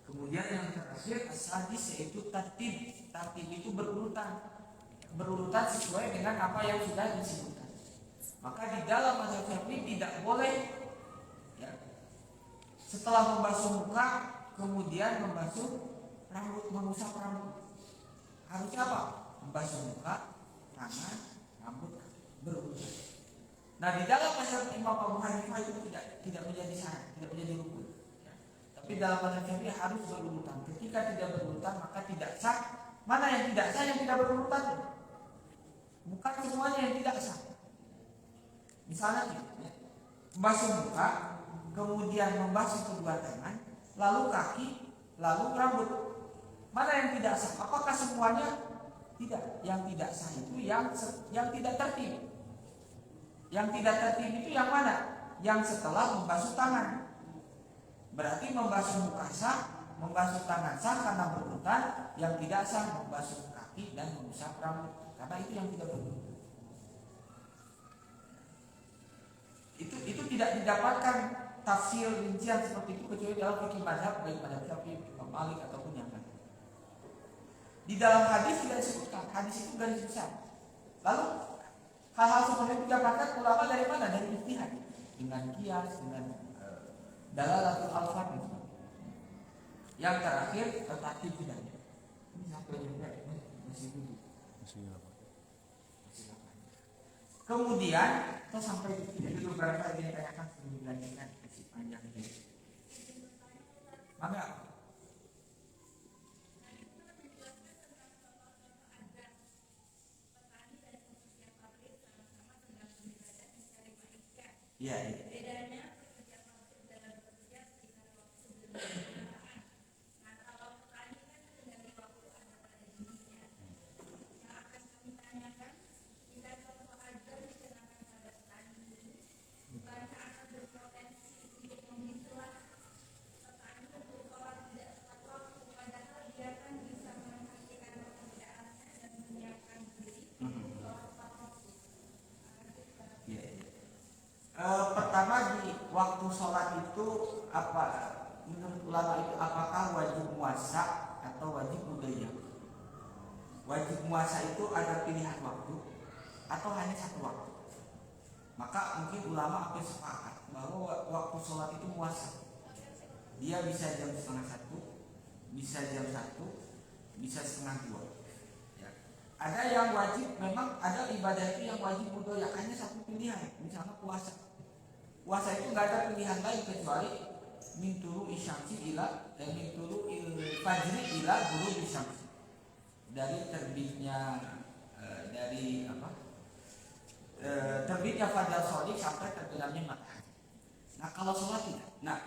Kemudian yang terakhir as-sadis, yaitu tartib. Tartib itu berurutan sesuai dengan apa yang sudah disebutkan. Maka di dalam mazhab Syafi'i tidak boleh ya, setelah membasuh muka kemudian membasuh rambut, mengusap rambut. Harusnya apa? Membasuh muka, tangan, rambut berurutan. Nah, di dalam mazhab Imam Abu Hanifah itu tidak menjadi syarat, tidak menjadi rukun. Tapi dalam mazhab Syafi'i harus berurutan. Ketika tidak berurutan maka tidak sah. Mana yang tidak sah? Yang tidak berurutan. Bukan semuanya yang tidak sah. Misalnya membasuh muka, kemudian membasuh kedua tangan, lalu kaki, lalu rambut. Mana yang tidak sah? Apakah semuanya? Tidak. Yang tidak sah itu yang tidak tertib. Yang tidak tertib itu yang mana? Yang setelah membasuh tangan. Berarti membasuh muka sah, membasuh tangan sah karena berurutan. Yang tidak sah membasuh kaki dan mengusap rambut, karena itu yang tidak berurutan. Itu tidak didapatkan tafsir rincian seperti itu kecuali dalam fikih mazhab, baik mazhab Syafi'i, Imam Malik ataupun yang lain. Di dalam hadis tidak disebutkan, hadis itu garis besar. Lalu hal-hal seperti itu didapatkan ulama dari mana? Dari ijtihad, dengan kias, dengan dalalatul alfaz. Yang terakhir tertatib tidak. Ini sampai juga masih dulu. Kemudian kita sampai di beberapa yang ditanyakan sebelum dilanjutkan masih panjang ini. Maka ya. Bedanya pekerja pabrik dalam bekerja sekitar waktu sebelum penggunaan. Nah, kalau petani kan dari waktu ada pada jenisnya. Yang akan kami tanyakan, jika contoh aja dikenakan pada petani ini, bukannya akan berpotensi untuk memitulah petani untuk sholat tidak tepat waktu, padahal dia kan bisa menghentikan pekerjaannya dan menyiapkan diri untuk sholat tepat waktu. Pertama di waktu sholat itu apa menurut ulama itu apakah wajib muasa atau wajib budaya? wajib puasa itu ada pilihan waktu atau hanya satu waktu. Maka mungkin ulama hampir sepakat bahwa waktu sholat itu puasa. Dia bisa jam setengah satu, bisa jam satu, bisa setengah dua. Ya. Ada yang wajib, memang ada ibadah itu yang wajib mudoyakannya satu pilihan, misalnya puasa. Puasa itu nggak ada pilihan lain kecuali min tulu isyamsi ila dan min tulu fajri ila ghurubi syamsi. Dari terbitnya terbitnya fajar shodiq sampai terbenamnya matahari. Nah kalau sholat tidak. Nah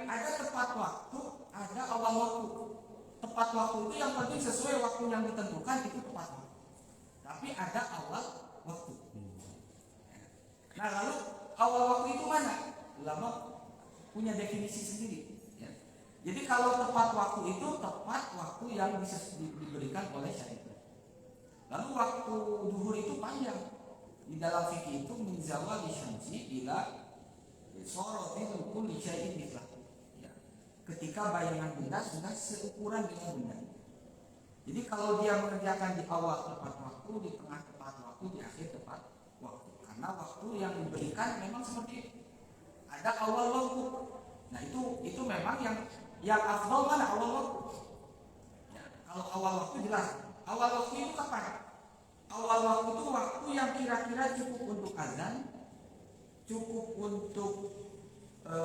ada tepat waktu, ada awal waktu. Tepat waktu itu yang penting sesuai waktu yang ditentukan itu tepat waktu. Tapi ada awal waktu. Nah lalu awal waktu itu mana? Ulama punya definisi sendiri. Ya. Jadi kalau tepat waktu itu tepat waktu yang bisa diberikan oleh syariat. Lalu waktu duhur itu panjang. Di dalam fikih itu min zawali syamsi ila sorotil kulli syai'in mithlah. Ya. Ketika bayangan benda sudah seukuran dengan benda. Jadi kalau dia mengerjakan di awal tepat waktu, di tengah tepat waktu, di akhir tepat waktu. Karena waktu yang diberikan memang seperti itu. Ada awal waktu. Nah itu memang yang afdal mana awal waktu. Ya, kalau awal waktu jelas. Awal waktu itu kapan? Awal waktu itu waktu yang kira-kira cukup untuk azan, cukup untuk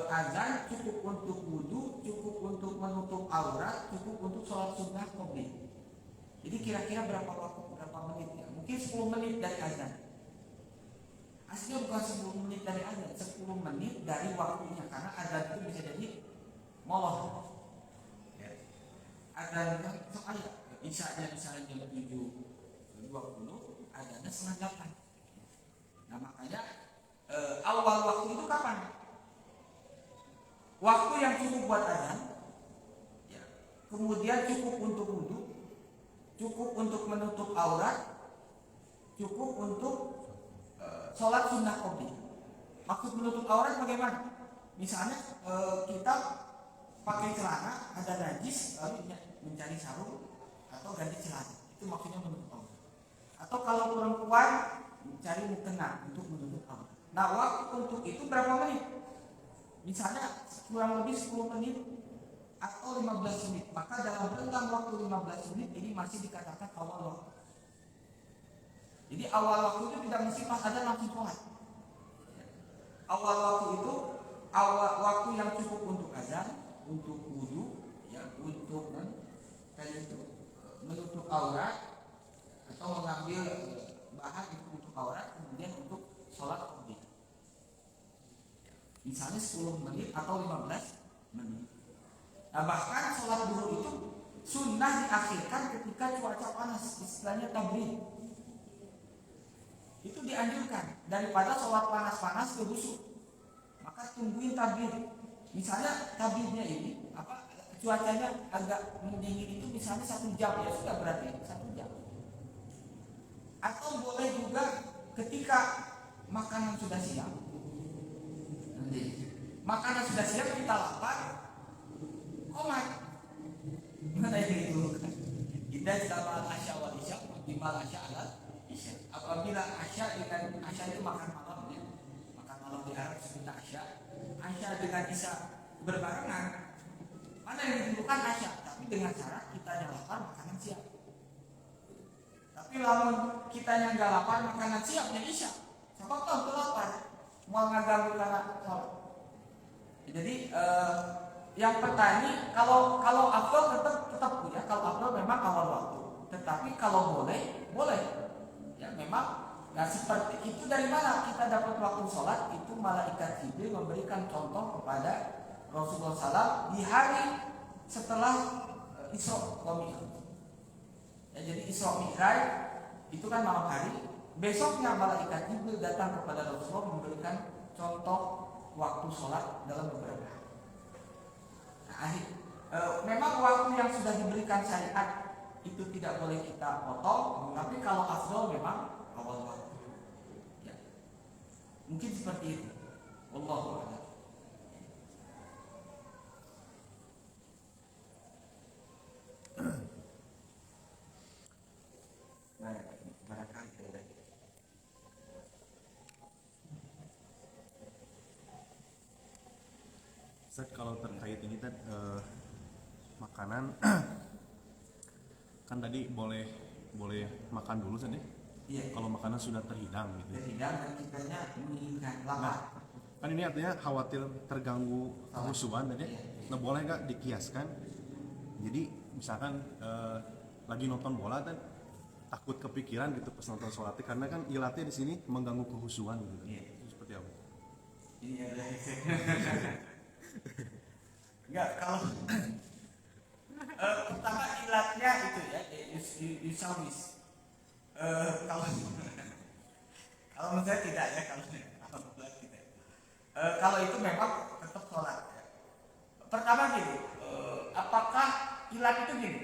azan, cukup untuk wudu, cukup untuk menutup aurat, cukup untuk sholat sunnah qobliyah. Jadi kira-kira berapa waktu, berapa menit ya? Mungkin 10 menit dari azan. Aslinya bukan 10 menit dari azan, 10 menit dari waktunya. Karena azan itu bisa jadi molor. Ya. Azan kan soalnya isya misalnya jam 7:20, azannya setengah 8. Nah makanya awal waktu itu kapan? Waktu yang cukup buat azan, ya. Kemudian cukup untuk wudu, cukup untuk menutup aurat, cukup untuk sholat sunnah qobliyah. Maksud menutup aurat bagaimana? Misalnya kita pakai celana ada najis lalu mencari sarung atau ganti celana, itu maksudnya menutup aurat. Atau kalau perempuan mencari mukena untuk menutup aurat. Nah waktu untuk itu berapa menit? Misalnya kurang lebih 10 menit atau 15 menit. Maka dalam rentang waktu 15 menit ini masih dikatakan awal waktu. Jadi awal waktu itu tidak mesti pas ada langsung sholat. Awal waktu itu awal waktu yang cukup untuk azan, untuk wudu, ya, untuk menutup aurat atau mengambil bahan itu untuk aurat, kemudian untuk sholat qobliyah. Misalnya 10 menit atau 15 menit. Nah bahkan sholat duhur itu sunnah diakhirkan ketika cuaca panas, istilahnya tabrid. Itu dianjurkan daripada sholat panas-panas ke busuk. Maka tungguin tabrid. Misalnya tabridnya ini cuacanya agak mendingin itu misalnya 1 jam, ya sudah berarti 1 jam. Atau boleh juga ketika makanan sudah siap. Makanan sudah siap kita lapar, komat. Mana itu? Kita sama asya wal isya, optimal asya alat isya. Apabila asya dengan asya itu makan malam, ya. Makan malam di Arab disebut asya. Asya dengan isya berbarengan. Mana yang dibutuhkan asya? Tapi dengan syarat kita yang lapar makanan siap. Tapi lamun kita yang nggak lapar makanan siapnya isya. Sebab tahu lapar, mau ngaganggu karena sholat. Jadi yang petani kalau afdal tetap punya, kalau afdal memang awal waktu. Tetapi kalau boleh. Ya memang. Nah seperti itu dari mana kita dapat waktu sholat? Itu malaikat Jibril memberikan contoh kepada Rasulullah SAW di hari setelah Isra wa Mi'raj. Ya, jadi Isra Mi'raj itu kan malam hari. Besoknya malaikat Jibril datang kepada Rasulullah memberikan contoh waktu sholat dalam beberapa hari. Nah, memang waktu yang sudah diberikan syariat itu tidak boleh kita potong, tapi kalau afdal memang awal waktu. Ya. Mungkin seperti itu. Wallahu a'lam. Ustaz, kalau terkait ini kan makanan kan tadi boleh makan dulu Ustaz ya. Iya. Kalau makanan sudah terhidang gitu. Terhidang dan kitanya menginginkan lapar. Nah, kan ini artinya khawatir terganggu kehusuan tadi. Iya. Nah, boleh nggak dikiaskan? Jadi misalkan lagi nonton bola kan takut kepikiran gitu pas nonton sholat karena kan ilatnya di sini mengganggu kehusuan gitu. Iya. Itu seperti apa? Ini ada enggak kalau pertama ilatnya itu ya yusawis. Kalau menurut saya tidak ya kalau itu memang tetap sholat ya. Pertama gini, apakah ilat itu gini?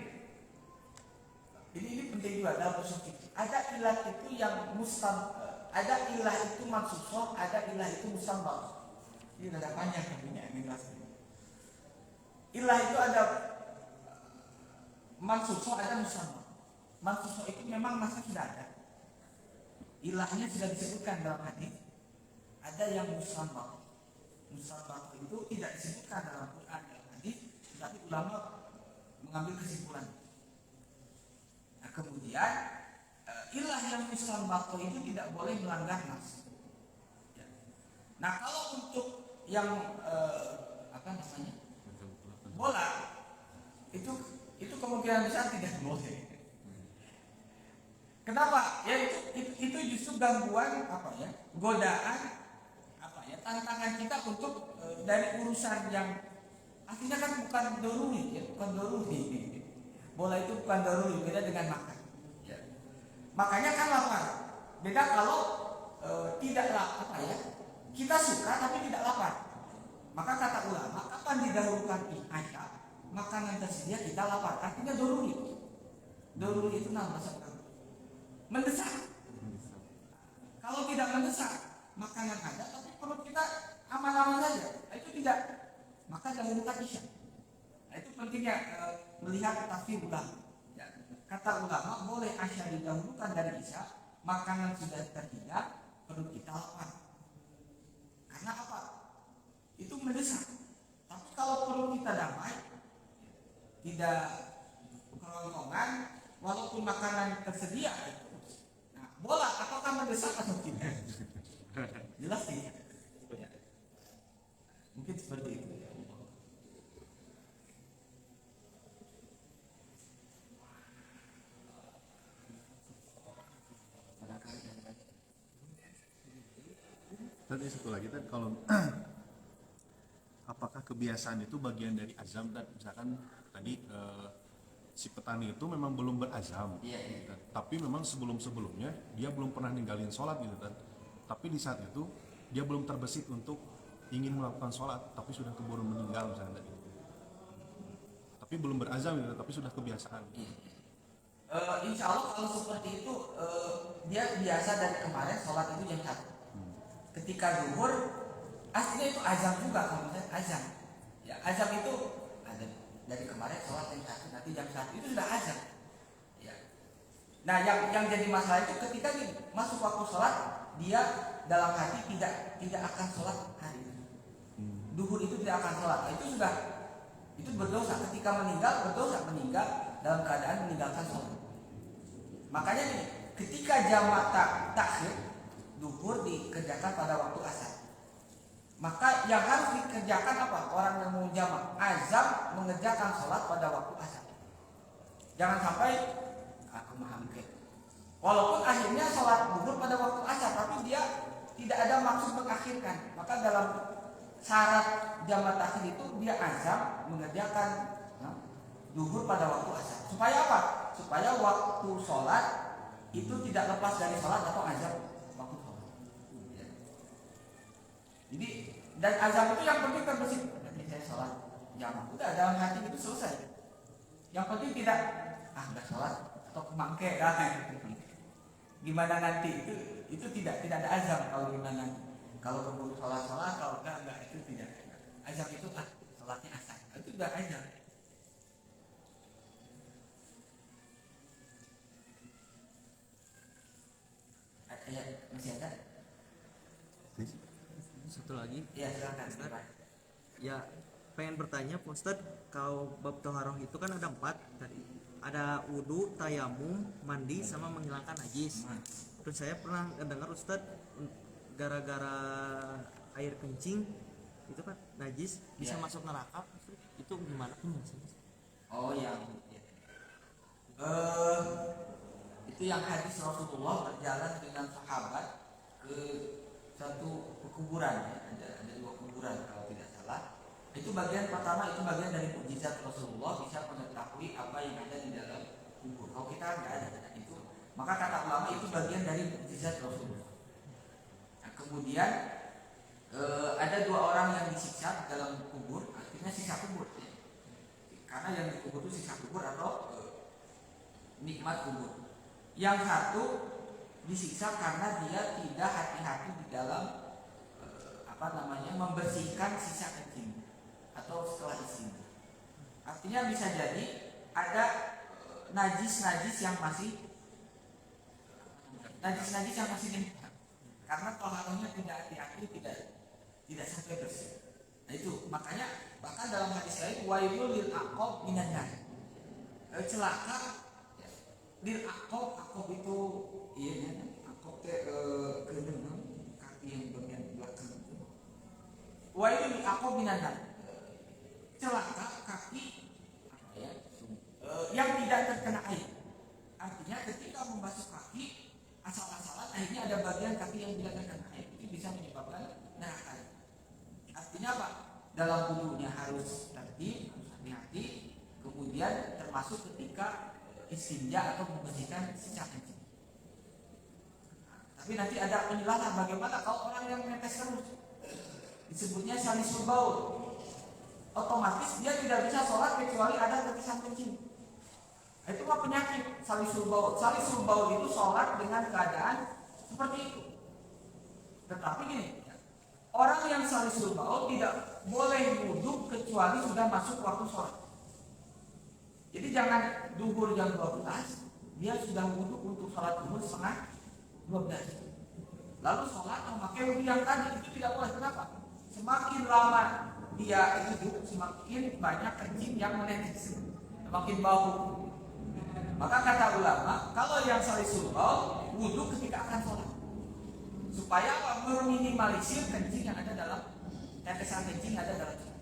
Ini penting juga dalam usul fikih. Ada ilat itu yang ada ilah itu mansusoh, ada ilah itu musambah. Ini ada panjang ini kelasnya. Ilah itu ada mansusoh, ada musambah. Mansusoh itu memang masa sudah ada. Ilahnya sudah disebutkan dalam hadis. Ada yang musambah. Musambah itu tidak disebutkan dalam Quran dalam hadis, tapi ulama mengambil kesimpulan. Nah, kemudian ilah yang musambah itu tidak boleh melanggar nas. Ya. Nah, kalau untuk yang bola itu kemungkinan besar tidak boleh. Kenapa? Ya itu justru gangguan godaan tantangan kita untuk dari urusan yang akhirnya kan bukan doruri ya, bukan doruri. Bola itu bukan doruri, beda dengan makan. Ya. Makanya kan lapar. Beda kalau tidak lapar kita suka tapi tidak lapar. Maka kata ulama, kapan didahulukan ayat makanan tersedia kita lapar, artinya doruri. Doruri itu bahasa mendesak. Kalau tidak mendesak, makanan ada tapi perut kita aman-aman saja, itu tidak, maka jangan buka isya. Nah, itu pentingnya melihat tafsir ulama. Ya. Kata ulama boleh isya didahulukan dari isya, makanan sudah terhidang, perut kita lapar. Karena apa? Itu mendesak. Tapi kalau perut kita damai, tidak keroncongan, walaupun makanan tersedia, nah, bola apakah mendesak atau tidak? Jelas tidak. Ya. Mungkin seperti itu. Tadi satu lagi kan kalau apakah kebiasaan itu bagian dari azam dan misalkan tadi si petani itu memang belum berazam, gitu. Tapi memang sebelumnya dia belum pernah ninggalin sholat gitu kan. Tapi di saat itu dia belum terbesit untuk ingin melakukan sholat, tapi sudah keburu meninggal misalnya tadi. Tapi belum berazam gitu, tapi sudah kebiasaan. Insya Allah kalau seperti itu dia biasa dari kemarin sholat itu jam 1. Ketika zuhur aslinya itu azam juga kalau misalnya azam. Ya azam itu ada dari kemarin sholat jam 1 nanti jam 1 itu sudah azam. Ya. Nah yang jadi masalah itu ketika masuk waktu sholat dia dalam hati tidak akan sholat hari ini. Duhur itu tidak akan sholat. Itu berdosa ketika meninggal dalam keadaan meninggalkan sholat. Makanya ketika jamak takhir duhur dikerjakan pada waktu asar. Maka yang harus dikerjakan apa? Orang yang mau jamak azam mengerjakan sholat pada waktu asar. Jangan sampai aku menghambat. Walaupun akhirnya sholat duhur pada waktu asar, tapi dia tidak ada maksud mengakhirkan. Maka dalam syarat jamak takhir itu dia azam mengerjakan duhur pada waktu asar. Supaya apa? Supaya waktu sholat itu tidak lepas dari sholat atau azam waktu sholat. Jadi dan azam itu yang penting terbesit. Nanti saya sholat jamak. Udah dalam hati itu selesai. Yang penting tidak nggak sholat atau kemangke gimana nanti itu tidak ada azam kalau gimana nanti. Kalau keburu sholat kalau enggak itu tidak. Azam itu sholatnya asar. Itu udah azam. Masih ada? Satu lagi Ya silakan. ya, pengen bertanya Pak Ustadz, kalau bab toharoh itu kan ada 4 tadi. Ada wudu, tayamum, mandi, sama menghilangkan najis. Terus saya pernah dengar Ustadz, gara-gara air kencing itu kan najis bisa Ya. masuk neraka. Itu gimana penjelasannya? Oh yang itu yang hadis Rasulullah berjalan dengan sahabat ke satu kuburan ya. Ada 2 kuburan kalau tidak salah. Itu bagian pertama, itu bagian dari mukjizat Rasulullah, bisa mengetahui apa yang ada di dalam kubur. Kalau kita nggak ada itu, maka kata ulama itu bagian dari mukjizat Rasulullah. Nah, kemudian ada 2 orang yang disiksa di dalam kubur, artinya siksa kubur ya. Karena yang dikubur itu siksa kubur atau nikmat kubur. Yang satu disiksa karena dia tidak hati-hati di dalam membersihkan sisa kencing atau setelah isi. Artinya bisa jadi ada najis-najis yang masih nempel karena toharohnya tidak hati-hati, tidak sampai bersih. Nah itu makanya bahkan dalam hadis lain wailul lil aqab minan nar. Celaka lil aqab itu iya ya, aqab teh kaki yang bagian belakang itu. Wailul lil aqab minan nar. Celaka kaki yang tidak terkena air. Artinya ketika membasuh kaki asal-asalan akhirnya ada bagian kaki yang tidak terkena air, itu bisa menyebabkan neraka. Artinya apa? Dalam wudunya harus tertib, harus hati-hati. Kemudian termasuk ketika istinja atau membersihkan sisa kencing. Tapi nanti ada penjelasan bagaimana kalau orang yang menetes terus, disebutnya salisul baul. Otomatis dia tidak bisa sholat kecuali ada tetesan kencing. Itu mah penyakit salisul baul. Salisul baul itu sholat dengan keadaan seperti itu. Tetapi gini, orang yang salisul baul tidak boleh wudhu kecuali sudah masuk waktu sholat. Jadi jangan duhur jam 12, dia sudah wudhu untuk sholat duhur setengah 12. Lalu sholat memakai wudhu yang tadi, itu tidak boleh. Kenapa? Semakin lama dia hidup, semakin banyak kencing yang menetes, semakin bau. Maka kata ulama, kalau yang salisul baul wudhu ketika akan sholat, supaya meminimalisir kencing yang ada dalam tetesan kencing yang ada dalam sholat.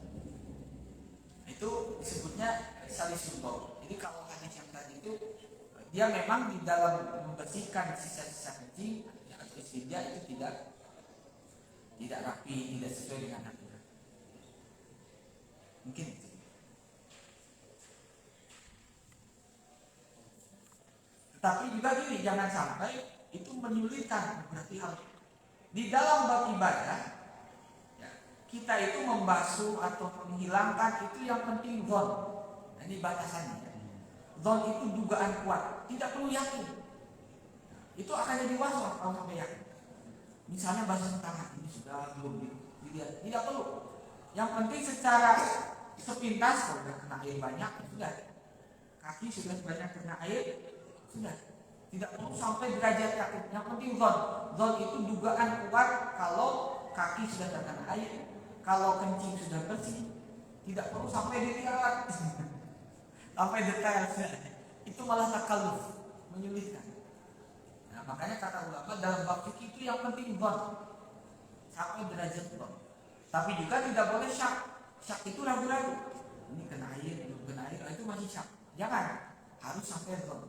Itu disebutnya salisul baul. Jadi kalau hadis yang tadi itu dia memang di dalam membersihkan sisa-sisa kencing atau istinja itu tidak rapi, tidak sesuai dengan aturan. Mungkin itu. Tetapi juga gini, jangan sampai itu menyulitkan. Berarti harus di dalam bab ibadah ya, kita itu membasuh atau menghilangkan itu yang penting zon. Nah, ini batasannya. Zon itu dugaan kuat, tidak perlu yakin. Itu akan jadi waswas kalau sampai yakin. Misalnya basuh tangan ini sudah belum dilihat, tidak perlu. Yang penting secara sepintas kalau sudah kena air banyak sudah, kaki sudah banyak kena air sudah, tidak perlu sampai derajat yakin. Yang penting zon itu dugaan kuat kalau kaki sudah terkena air, kalau kencing sudah bersih, tidak perlu sampai dilihat sampai detail. Itu malah takalluf, menyulitkan. Nah, makanya kata ulama dalam bab fikih itu yang penting zon sampai derajat zon. Tapi juga tidak boleh syak. Syak itu ragu-ragu. Ini kena air, belum kena air, itu masih syak. Jangan, harus sampai zon.